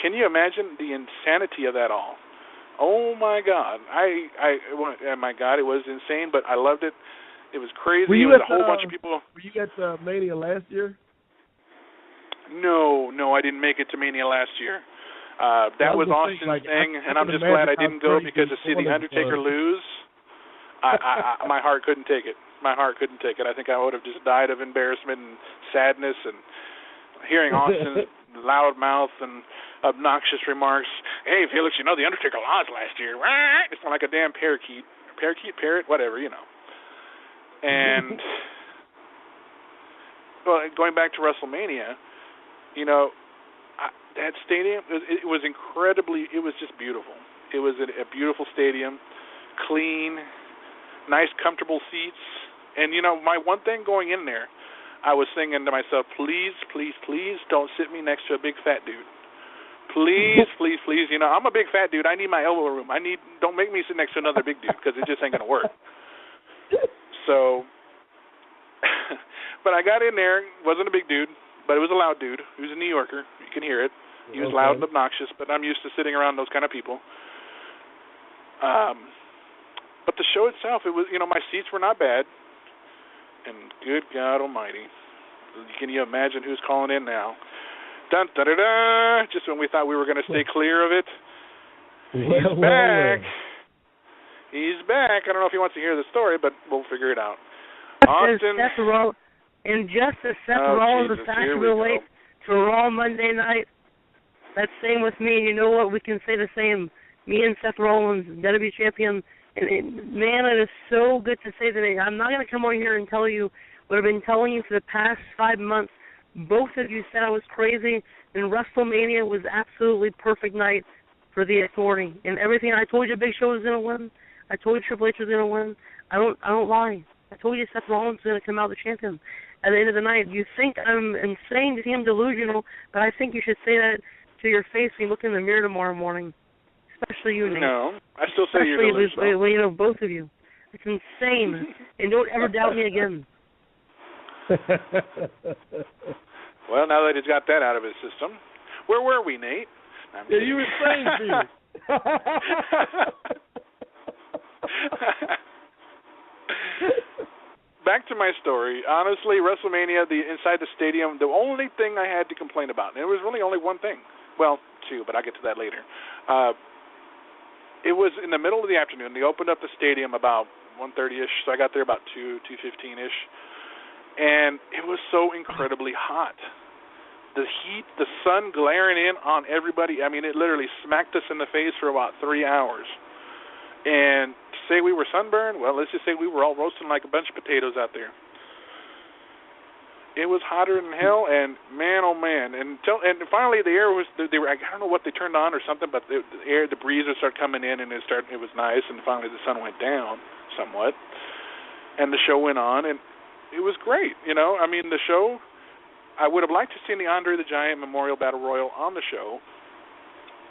Can you imagine the insanity of that all? Oh my God! My God, it was insane, but I loved it. It was crazy. It was a whole bunch of people. Were you at Mania last year? No, I didn't make it to Mania last year. That was Austin's thing, and I'm just glad I didn't go because to see The Undertaker lose, my heart couldn't take it. My heart couldn't take it. I think I would have just died of embarrassment and sadness, and hearing Austin's loud mouth and obnoxious remarks. Hey, Felix, you know The Undertaker lost last year. It's not like a damn parrot, whatever, you know. And going back to WrestleMania, you know, that stadium, it was just beautiful. It was a beautiful stadium, clean, nice, comfortable seats. And, you know, my one thing going in there, I was thinking to myself, please, please, please don't sit me next to a big fat dude. Please, please, please. You know, I'm a big fat dude. I need my elbow room. Don't make me sit next to another big dude because it just ain't going to work. So, but I got in there. Wasn't a big dude, but it was a loud dude. He was a New Yorker. You can hear it. He was loud and obnoxious, but I'm used to sitting around those kind of people. But the show itself, it was, you know, my seats were not bad. And good God Almighty, can you imagine who's calling in now? Dun, da, da, da. Just when we thought we were going to stay clear of it, he's back. He's back. I don't know if he wants to hear the story, but we'll figure it out. Austin. And just as Seth Rollins is fashionably late to a Raw Monday night, that's same with me. You know what? We can say the same. Me and Seth Rollins, WWE champion. And man, it is so good to say today. I'm not going to come on here and tell you what I've been telling you for the past 5 months. Both of you said I was crazy, and WrestleMania was absolutely perfect night for the Authority. And everything I told you, Big Show was going to win. I told you Triple H was going to win. I don't lie. I told you Seth Rollins was going to come out the champion. At the end of the night, you think I'm insane to seem delusional, but I think you should say that to your face when you look in the mirror tomorrow morning. Especially you, Nate. No, I still say you're delusional. Well, you know, both of you. It's insane. And don't ever doubt me again. Well, now that he's got that out of his system, where were we, Nate? You were saying, Felix. Back to my story. Honestly, WrestleMania, inside the stadium, the only thing I had to complain about, and it was really only one thing. Well, two, but I'll get to that later. It was in the middle of the afternoon. They opened up the stadium about 1:30-ish, so I got there about 2:15-ish. And it was so incredibly hot. The heat, the sun glaring in on everybody. I mean, it literally smacked us in the face for about 3 hours. And to say we were sunburned, well, let's just say we were all roasting like a bunch of potatoes out there. It was hotter than hell, and man, oh man! And finally, the air was. I don't know what they turned on or something, but the breeze would start coming in, and it was nice. And finally, the sun went down somewhat, and the show went on. And it was great. You know, I mean, the show. I would have liked to see the Andre the Giant Memorial Battle Royal on the show,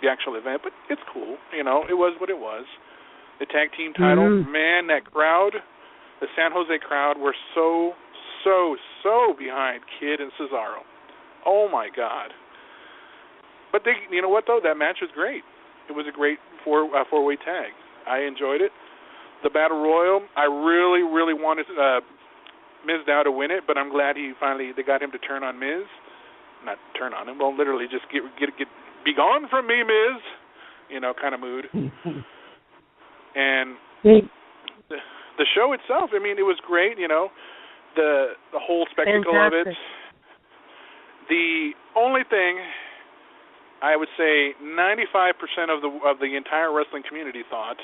the actual event, but it's cool. You know, it was what it was. The tag team title, man, that crowd, the San Jose crowd were so behind Kid and Cesaro. Oh my God! But they, you know what though? That match was great. It was a great four-way tag. I enjoyed it. The Battle Royal, I really wanted Miz Dow to win it, but I'm glad they got him to turn on Miz. Not turn on him, well, literally just get be gone from me, Miz. You know, kind of mood. And the show itself, I mean, it was great. You know, the whole spectacle of it. The only thing I would say 95% of the entire wrestling community thought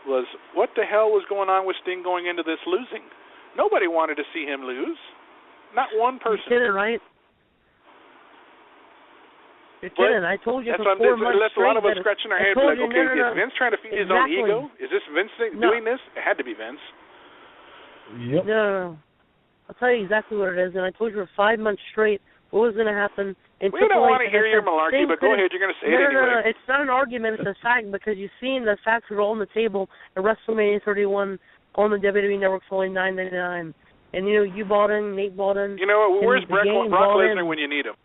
was, what the hell was going on with Sting going into this losing? Nobody wanted to see him lose. Not one person. You did it right. You did it. I told you for 4 months That's a lot of us scratching our heads like, okay, is Vince trying to feed his own ego? Is this Vince doing this? It had to be Vince. Yep. No. I'll tell you exactly what it is, and I told you for 5 months straight what was going to happen. We don't want to hear your malarkey, but go ahead. You're going to say it anyway. No, it's not an argument. It's a fact, because you've seen the facts are all on the table at WrestleMania 31 on the WWE Network for only $9.99. And, you know, you bought in, Nate bought in. You know, where's Brock Lesnar when you need him?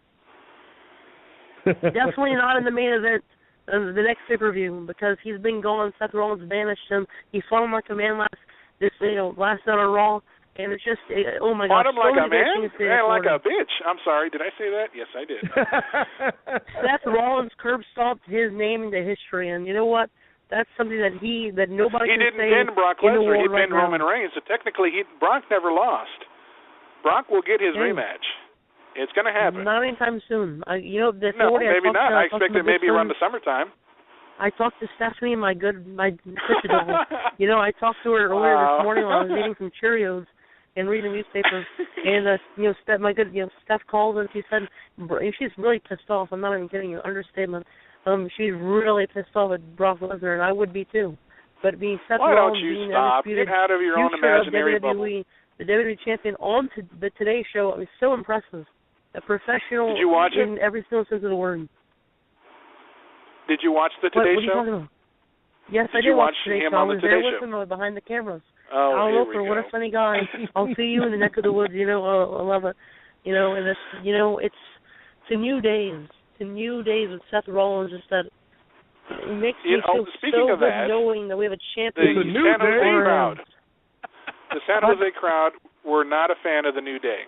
Definitely not in the main event of the next pay-per-view, because he's been gone. Seth Rollins banished him. He fought him like a man last night on Raw. And it's just, oh my God. Fought him like a man? Man, like a bitch. I'm sorry, did I say that? Yes, I did. Seth Rollins curb stomped his name into history, and you know what? That's something that nobody can say. He didn't pin Brock Lesnar. He pinned Roman Reigns. So technically, Brock never lost. Brock will get his rematch. It's going to happen. Not anytime soon. No, maybe not. I expect it maybe around the summertime. I talked to Stephanie, my sister double. You know, I talked to her earlier this morning while I was eating some Cheerios and reading the newspaper, and Steph called and she said she's really pissed off. I'm not even kidding you. Understatement. She's really pissed off at Brock Lesnar, and I would be too. But being Seth Rollins, being undisputed, get out of your own imaginary bubble. The WWE champion on the Today Show, it was so impressive. A professional. Did you watch in every single sense of the word. Did you watch the Today Show? Yes, I did watch Today Show. I was there with him behind the cameras. Oh, what a funny guy. I'll see you in the neck of the woods. You know, I love it. You know, and it's to new days. To new days with Seth Rollins. Just that it makes me feel so good knowing that we have a champion. The San Jose crowd. The San Jose crowd were not a fan of the New Day.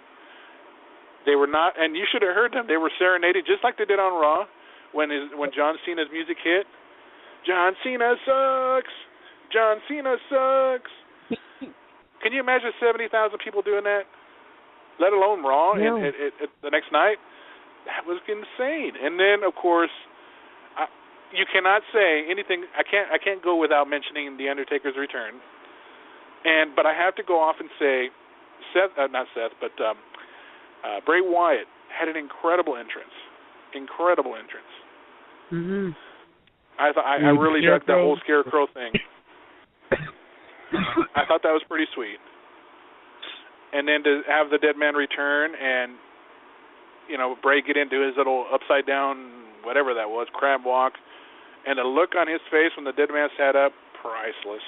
They were not, and you should have heard them. They were serenading just like they did on Raw when John Cena's music hit. John Cena sucks. John Cena sucks. Can you imagine 70,000 people doing that? Let alone Raw and the next night? That was insane. And then, of course, you cannot say anything. I can't go without mentioning The Undertaker's return. But I have to go off and say, Bray Wyatt had an incredible entrance. Incredible entrance. Mm-hmm. I really dug that whole scarecrow thing. I thought that was pretty sweet. And then to have the dead man return and, you know, Bray get into his little upside down, whatever that was, crab walk, and the look on his face when the dead man sat up, priceless.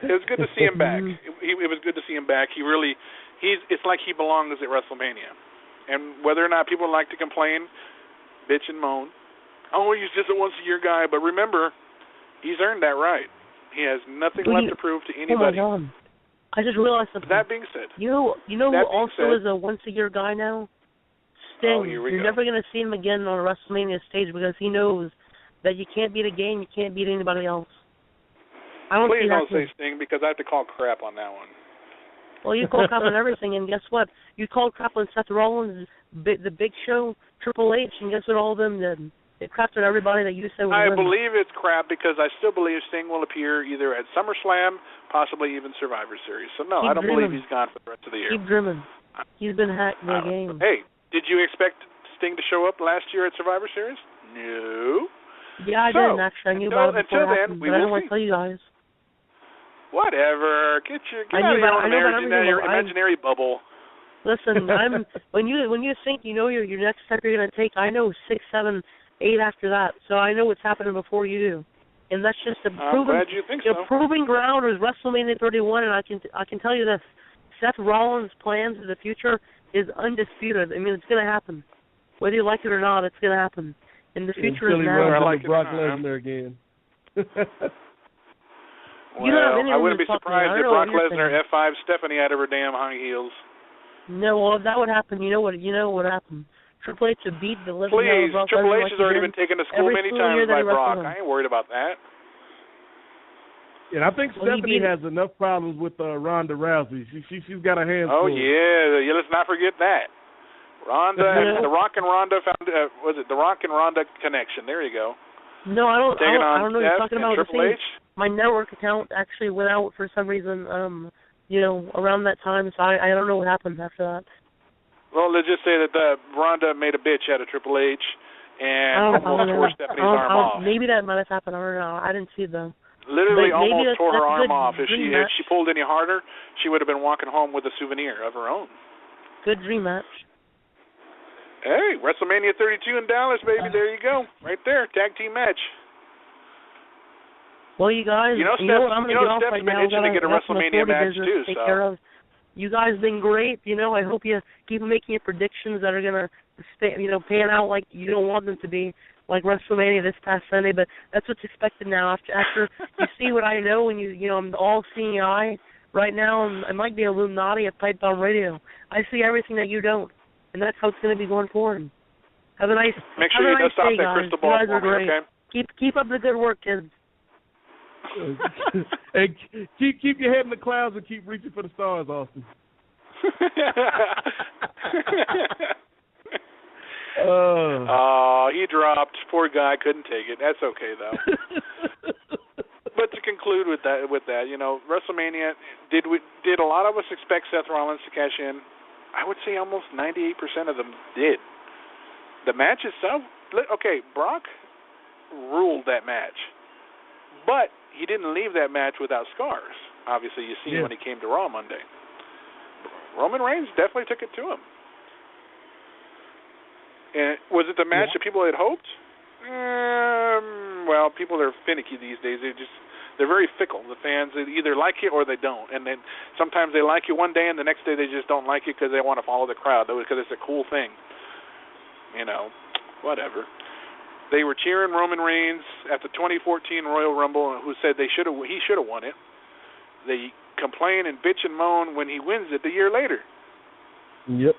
It was good to see him back. It was good to see him back. It's like he belongs at WrestleMania. And whether or not people like to complain, bitch and moan, oh, he's just a once-a-year guy. But remember, he's earned that right. He has nothing left to prove to anybody. Oh, my God. I just realized something. That being said. You know who also is a once-a-year guy now? Sting. You're never going to see him again on a WrestleMania stage because he knows that you can't beat a game, you can't beat anybody else. Please don't say Sting because I have to call crap on that one. Well, you call crap on everything, and guess what? You called crap on Seth Rollins, the Big Show, Triple H, and guess what all of them did? They crapped on everybody that you said was I believe it's crap because I still believe Sting will appear either at SummerSlam, possibly even Survivor Series. So, no, I don't believe he's gone for the rest of the year. Keep dreaming. He's been hacked in the game. Hey, did you expect Sting to show up last year at Survivor Series? No. Yeah, I didn't, actually. I knew about it before it happened, but I don't want to tell you guys. Whatever. Get out of your imaginary bubble. Listen, when you think you know your next step you're gonna take, I know 6, 7, 8 after that. So I know what's happening before you do. And that's just a proving ground is WrestleMania 31, and I can tell you this: Seth Rollins' plans in the future is undisputed. I mean, it's going to happen, whether you like it or not. It's going to happen, and the future is now. I like Brock Lesnar again. I wouldn't be surprised if Brock Lesnar F5 Stephanie out of her damn high heels. No, well, if that would happen, you know what happened. Triple H would beat the living Please, out of Brock Triple H Lesnar has already been taken to school many times by Brock. I ain't worried about that. And I think Stephanie has enough problems with Ronda Rousey. She's got a hand. Oh yeah, let's not forget that. Ronda, the Rock and Ronda was it the Rock and Ronda connection? There you go. No, I don't know what you're talking about. Triple H. My network account actually went out for some reason. Around that time, so I don't know what happened after that. Well, let's just say that Ronda made a bitch out of Triple H and almost tore Stephanie's arm off. Maybe that might have happened. I don't know. I didn't see it though. Literally almost tore her arm off. If she pulled any harder, she would have been walking home with a souvenir of her own. Good dream match. Hey, WrestleMania 32 in Dallas, baby. There you go. Right there. Tag team match. Well, you guys, what I'm going to get off right now. Been itching to get a WrestleMania match too. Take care of. You guys been great. I hope you keep making your predictions that are going to pan out like you don't want them to be, like WrestleMania this past Sunday. But that's what's expected now. After you see what I know, and I'm the all-seeing eye right now. I'm like the Illuminati at Pipebomb Radio. I see everything that you don't, and that's how it's going to be going forward. Have a nice. Make sure you dust off that crystal ball for me, okay? Keep up the good work, kids. Hey, keep your head in the clouds and keep reaching for the stars, Austin. He dropped. Poor guy couldn't take it. That's okay though. But to conclude with that, WrestleMania, did a lot of us expect Seth Rollins to cash in? I would say almost 98% of them did. The match itself, okay, Brock ruled that match, but he didn't leave that match without scars. Obviously, you see when he came to Raw Monday. Roman Reigns definitely took it to him. And was it the match that people had hoped? Well, people are finicky these days. They're very fickle. The fans, they either like it or they don't. And then sometimes they like you one day and the next day they just don't like you because they want to follow the crowd, because it's a cool thing. Whatever. They were cheering Roman Reigns at the 2014 Royal Rumble, who said he should have won it. They complain and bitch and moan when he wins it the year later. Yep.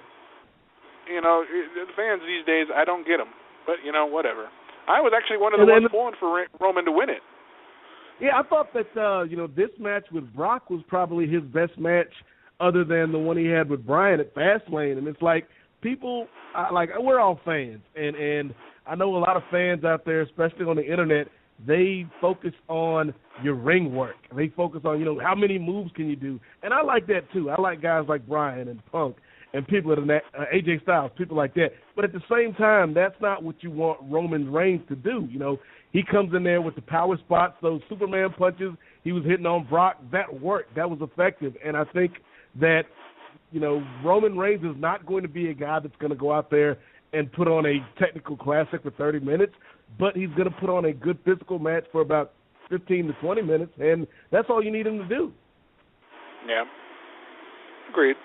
The fans these days, I don't get them. But, whatever. I was actually one of the ones pulling for Roman to win it. Yeah, I thought that, this match with Brock was probably his best match other than the one he had with Bryan at Fastlane. And it's like, people, we're all fans. And I know a lot of fans out there, especially on the internet, they focus on your ring work. They focus on, how many moves can you do. And I like that too. I like guys like Bryan and Punk and people at AJ Styles, people like that. But at the same time, that's not what you want Roman Reigns to do. He comes in there with the power spots, those Superman punches he was hitting on Brock. That worked. That was effective. And I think that, Roman Reigns is not going to be a guy that's going to go out there and put on a technical classic for 30 minutes, but he's going to put on a good physical match for about 15 to 20 minutes, and that's all you need him to do. Yeah. Agreed.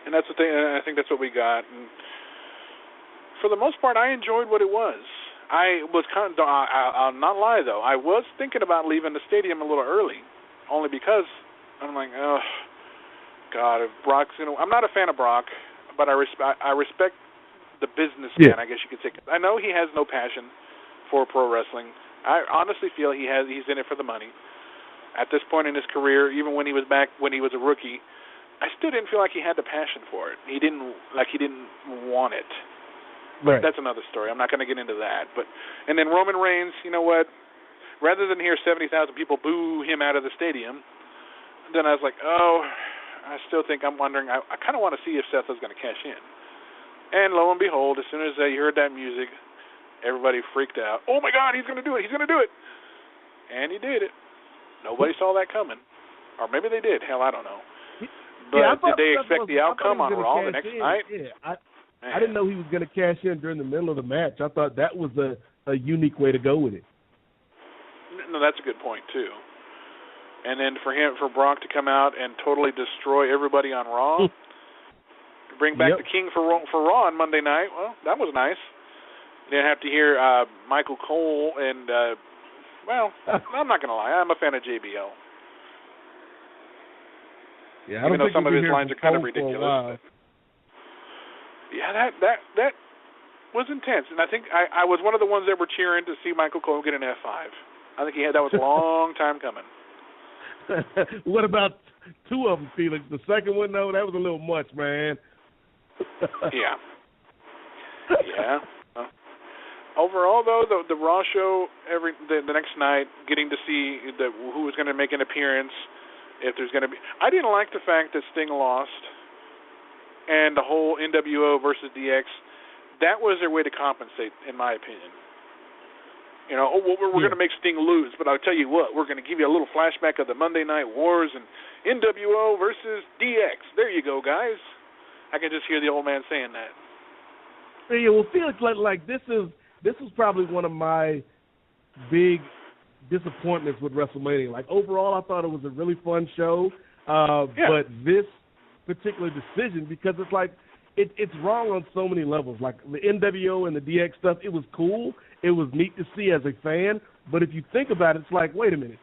And that's the thing. I think that's what we got. And for the most part, I enjoyed what it was. I was I'll not lie, though. I was thinking about leaving the stadium a little early, only because I'm like, oh, God, if Brock's I'm not a fan of Brock, but I respect the businessman, I guess you could say. I know he has no passion for pro wrestling. I honestly feel he's in it for the money. At this point in his career, even when he was a rookie, I still didn't feel like he had the passion for it. He didn't want it. Right. That's another story. I'm not going to get into that. And then Roman Reigns, you know what? Rather than hear 70,000 people boo him out of the stadium, then I was like, I still think I'm wondering. I kind of want to see if Seth is going to cash in. And lo and behold, as soon as they heard that music, everybody freaked out. Oh, my God, he's going to do it. He's going to do it. And he did it. Nobody saw that coming. Or maybe they did. Hell, I don't know. But yeah, did they expect the outcome on Raw the next night? Yeah, I didn't know he was going to cash in during the middle of the match. I thought that was a unique way to go with it. No, that's a good point, too. And then for Brock to come out and totally destroy everybody on Raw, bring back the King for Raw on Monday night, well, that was nice. You didn't have to hear Michael Cole and, well, I'm not going to lie, I'm a fan of JBL. Yeah, even though some of his lines are kind of ridiculous. Yeah, that was intense, and I think I was one of the ones that were cheering to see Michael Cole get an F5. I think that was a long time coming. What about two of them, Felix? The second one, though, that was a little much, man. Yeah. Overall, though, the Raw show the next night, getting to see who was going to make an appearance. If there's going to be, I didn't like the fact that Sting lost, and the whole NWO versus DX. That was their way to compensate, in my opinion. You know, we're going to make Sting lose, but I'll tell you what, we're going to give you a little flashback of the Monday Night Wars and NWO versus DX. There you go, guys. I can just hear the old man saying that. Yeah, well, Felix, like this is probably one of my big disappointments with WrestleMania. Like, overall, I thought it was a really fun show, but this particular decision, because it's like it's wrong on so many levels. Like the NWO and the DX stuff, it was cool. It was neat to see as a fan, but if you think about it, it's like, wait a minute.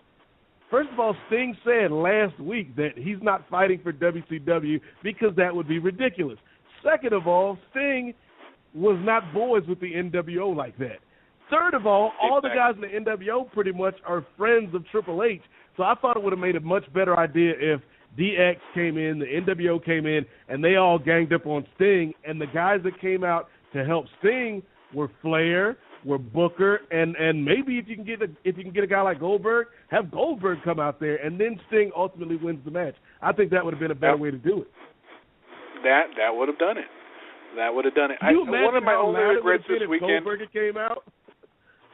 First of all, Sting said last week that he's not fighting for WCW because that would be ridiculous. Second of all, Sting was not boys with the NWO like that. Third of all the guys in the NWO pretty much are friends of Triple H, so I thought it would have made a much better idea if DX came in, the NWO came in, and they all ganged up on Sting, and the guys that came out to help Sting were Flair, were Booker, and maybe if you can get a guy like Goldberg, have Goldberg come out there, and then Sting ultimately wins the match. I think that would have been a better way to do it. That would have done it. That would have done it. One of my only regrets this weekend. Goldberg came out.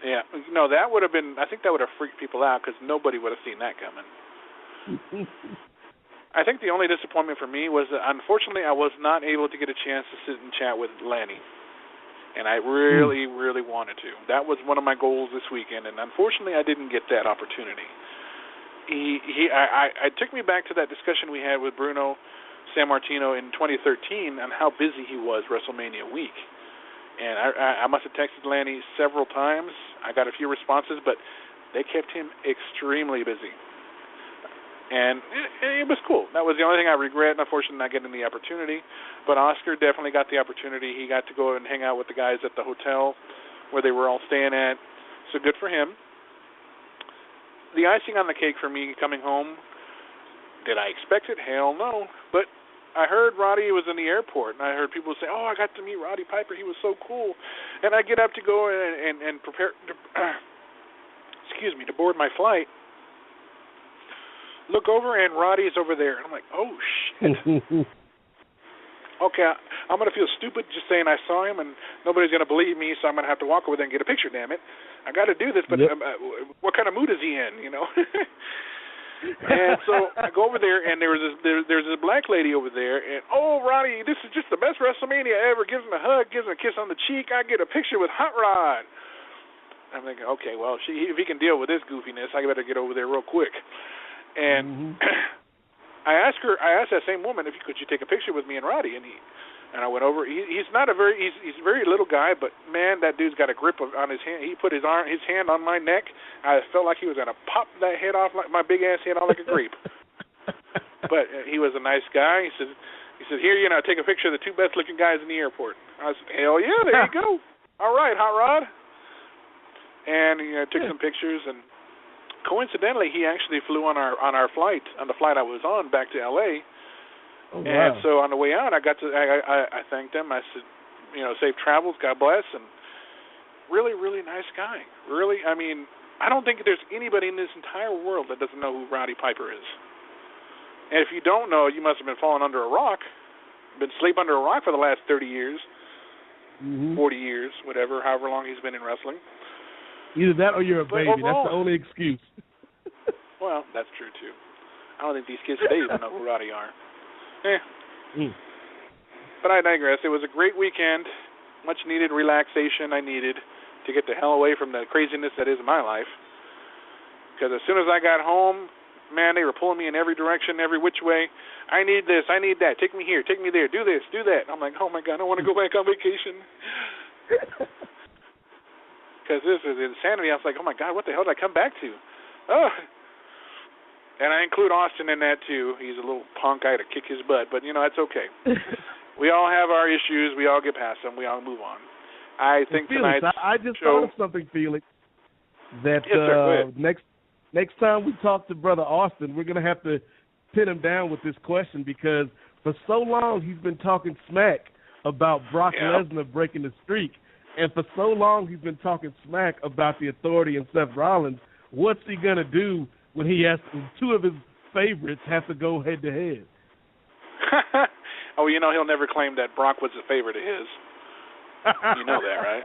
Yeah, no, that would have been. I think that would have freaked people out because nobody would have seen that coming. I think the only disappointment for me was that, unfortunately, I was not able to get a chance to sit and chat with Lanny, and I really, really wanted to. That was one of my goals this weekend, and unfortunately, I didn't get that opportunity. It took me back to that discussion we had with Bruno Sammartino in 2013 on how busy he was WrestleMania week. And I must have texted Lanny several times. I got a few responses, but they kept him extremely busy. And it was cool. That was the only thing I regret, unfortunately, not getting the opportunity. But Oscar definitely got the opportunity. He got to go and hang out with the guys at the hotel where they were all staying at. So good for him. The icing on the cake for me coming home, did I expect it? Hell no. But I heard Roddy was in the airport, and I heard people say, I got to meet Roddy Piper. He was so cool. And I get up to go and prepare, to board my flight. Look over, and Roddy is over there. And I'm like, oh, shit. Okay, I'm going to feel stupid just saying I saw him, and nobody's going to believe me, so I'm going to have to walk over there and get a picture, damn it. I got to do this, but what kind of mood is he in, you know? And so I go over there, and there's this black lady over there, and, Roddy, this is just the best WrestleMania ever. Gives him a hug, gives him a kiss on the cheek. I get a picture with Hot Rod. I'm thinking, okay, well, if he can deal with this goofiness, I better get over there real quick. And I asked that same woman, could you take a picture with me and Roddy? And I went over. He's a very little guy, but man, that dude's got a grip on his hand. He put his hand on my neck. I felt like he was gonna pop that head off, like my big ass head off like a grape. But he was a nice guy. He said, here, take a picture of the two best looking guys in the airport. I said, hell yeah, there you go. All right, Hot Rod. And took some pictures, and coincidentally, he actually flew on the flight I was on back to L.A. Oh, wow. And so on the way out, I thanked him. I said, safe travels, God bless, and really, really nice guy. Really, I mean, I don't think there's anybody in this entire world that doesn't know who Roddy Piper is. And if you don't know, you must have been falling under a rock, been sleeping under a rock for the last 30 years, 40 years, whatever, however long he's been in wrestling. Either that or you're a baby. Overall, that's the only excuse. Well, that's true, too. I don't think these kids today even know who Roddy are. But I digress. It was a great weekend. Much-needed relaxation I needed to get the hell away from the craziness that is my life. Because as soon as I got home, man, they were pulling me in every direction, every which way. I need this, I need that. Take me here, take me there. Do this, do that. I'm like, oh, my God, I want to go back on vacation. Because this is insanity. I was like, oh, my God, what the hell did I come back to? Oh. And I include Austin in that, too. He's a little punk. I had to kick his butt. But, that's okay. We all have our issues. We all get past them. We all move on. I think Felix, tonight's I just show... thought of something, Felix, that yes, sir, next time we talk to Brother Austin, we're going to have to pin him down with this question because for so long he's been talking smack about Brock Lesnar breaking the streak, and for so long he's been talking smack about the Authority and Seth Rollins. What's he going to do when two of his favorites have to go head-to-head? Oh, he'll never claim that Brock was a favorite of his. You know that, right?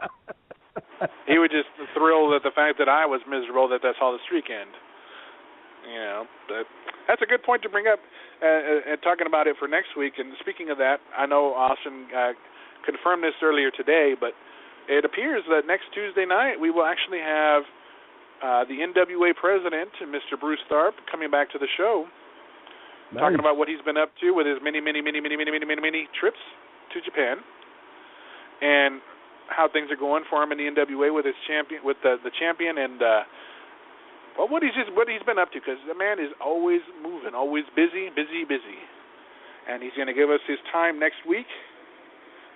He would just thrill at the fact that I was miserable that that's how the streak ended. But that's a good point to bring up and talking about it for next week. And speaking of that, I know Austin confirmed this earlier today, but it appears that next Tuesday night we will actually have the NWA president, Mr. Bruce Tharp, coming back to the show. Nice. Talking about what he's been up to with his many trips to Japan, and how things are going for him in the NWA with his champion, with the champion, and what he's been up to. Because the man is always moving, always busy, and he's going to give us his time next week.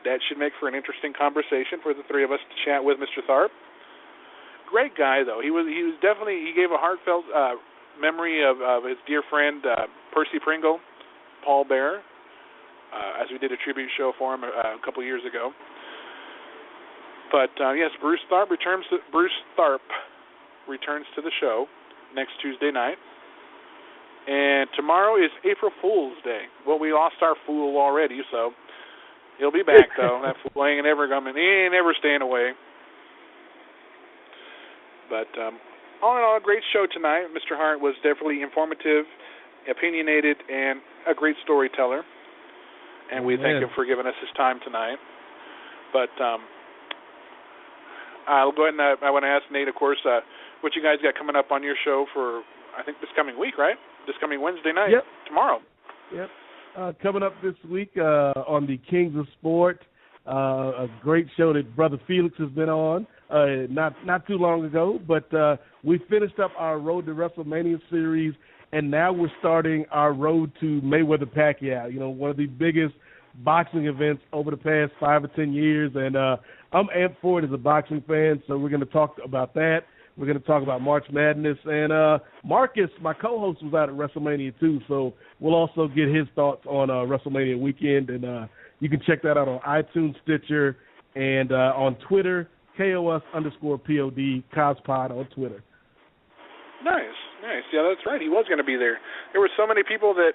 That should make for an interesting conversation for the three of us to chat with Mr. Tharp. Great guy, though. He was definitely, he gave a heartfelt memory of his dear friend Percy Pringle, Paul Bearer, as we did a tribute show for him a couple years ago. But yes, Bruce Tharp returns to the show next Tuesday night, and tomorrow is April Fool's Day. Well, we lost our fool already, so he'll be back though. That fool ain't ever coming. He ain't ever staying away. But all in all, a great show tonight. Mr. Hart was definitely informative, opinionated, and a great storyteller. And we thank him for giving us his time tonight. But I'll go ahead and I want to ask Nate, of course, what you guys got coming up on your show for, I think, this coming week, right? This coming Wednesday night, tomorrow. Yep. Coming up this week on the Kings of Sport, a great show that Brother Felix has been on not too long ago. But we finished up our Road to WrestleMania series, and now we're starting our Road to Mayweather-Pacquiao, one of the biggest boxing events over the past 5 or 10 years. And I'm amped for it as a boxing fan, so we're going to talk about that. We're going to talk about March Madness. And Marcus, my co-host, was out at WrestleMania too, so we'll also get his thoughts on WrestleMania weekend. And you can check that out on iTunes, Stitcher, and on Twitter, KOS_POD, Cospod on Twitter. Nice. Yeah, that's right. He was going to be there. There were so many people that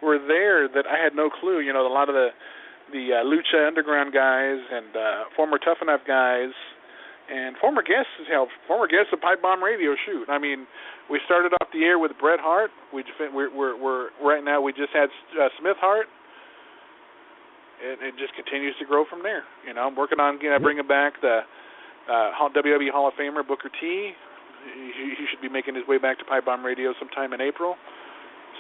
were there that I had no clue. A lot of the Lucha Underground guys and former Tough Enough guys and former guests of Pipebomb Radio. Shoot, I mean, we started off the air with Bret Hart. We're right now. We just had Smith Hart. It just continues to grow from there. I'm working on bringing back the WWE Hall of Famer Booker T. He should be making his way back to Pipebomb Radio sometime in April.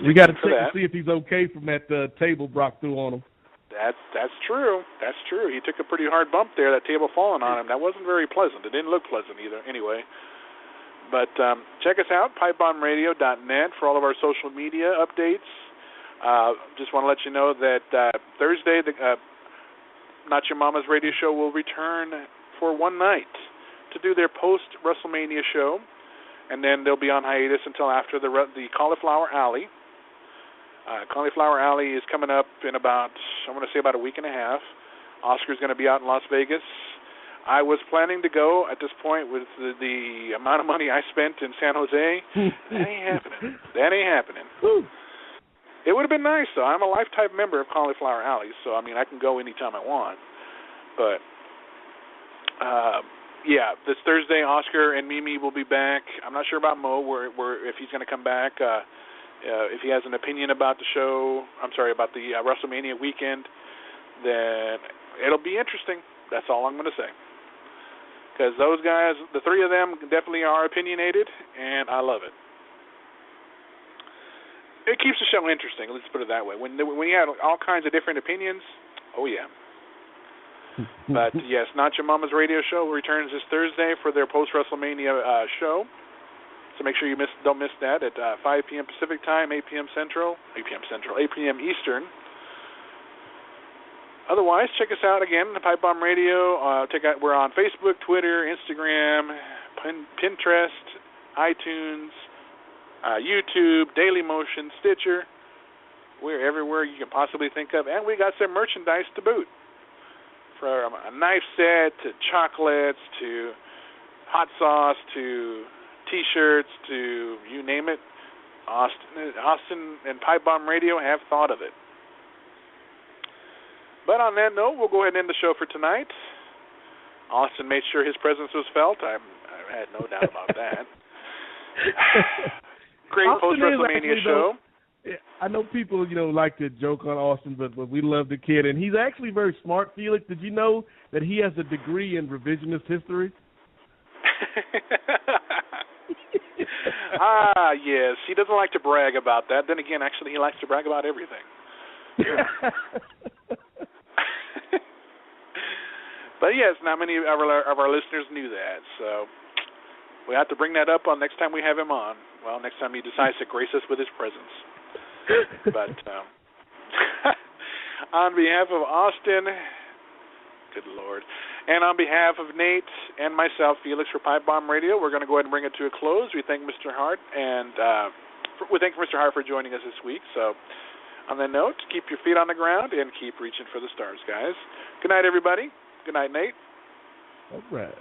We got to check to see if he's okay from that table Brock threw on him. That's true. That's true. He took a pretty hard bump there, that table falling on him. That wasn't very pleasant. It didn't look pleasant either, anyway. But check us out, pipebombradio.net, for all of our social media updates. Just want to let you know that Thursday, the Not Your Mama's radio show will return for one night to do their post-WrestleMania show, and then they'll be on hiatus until after the Cauliflower Alley. Cauliflower Alley is coming up in about a week and a half. Oscar's going to be out in Las Vegas. I was planning to go at this point with the amount of money I spent in San Jose. That ain't happening. It would have been nice, though. I'm a lifetime member of Cauliflower Alley, so, I can go anytime I want. But Yeah, this Thursday, Oscar and Mimi will be back. I'm not sure about Mo, if he's going to come back. If he has an opinion about the show, about the WrestleMania weekend, then it'll be interesting. That's all I'm going to say. Because those guys, the three of them, definitely are opinionated, and I love it. It keeps the show interesting. Let's put it that way. When you have all kinds of different opinions, oh yeah. But yes, Not Your Mama's Radio Show returns this Thursday for their post-WrestleMania show. So make sure you don't miss that at 5 p.m. Pacific Time, 8 p.m. Eastern. Otherwise, check us out again, the Pipebomb Radio. We're on Facebook, Twitter, Instagram, Pinterest, iTunes, YouTube, Dailymotion, Stitcher. We're everywhere you can possibly think of, and we got some merchandise to boot. From a knife set to chocolates to hot sauce to T-shirts to you name it, Austin and Pipebomb Radio have thought of it. But on that note, we'll go ahead and end the show for tonight. Austin made sure his presence was felt. I had no doubt about that. Great post-WrestleMania show. I know people, like to joke on Austin, but we love the kid, and he's actually very smart. Felix, did you know that he has a degree in revisionist history? Yes. He doesn't like to brag about that. Then again, actually, he likes to brag about everything. But yes, not many of our listeners knew that, so we have to bring that up on next time we have him on. Well, next time he decides to grace us with his presence. But on behalf of Austin, good Lord, and on behalf of Nate and myself, Felix, for Pipebomb Radio, we're going to go ahead and bring it to a close. We thank Mr. Hart, and we thank Mr. Hart for joining us this week. So on that note, keep your feet on the ground and keep reaching for the stars, guys. Good night, everybody. Good night, Nate. All right.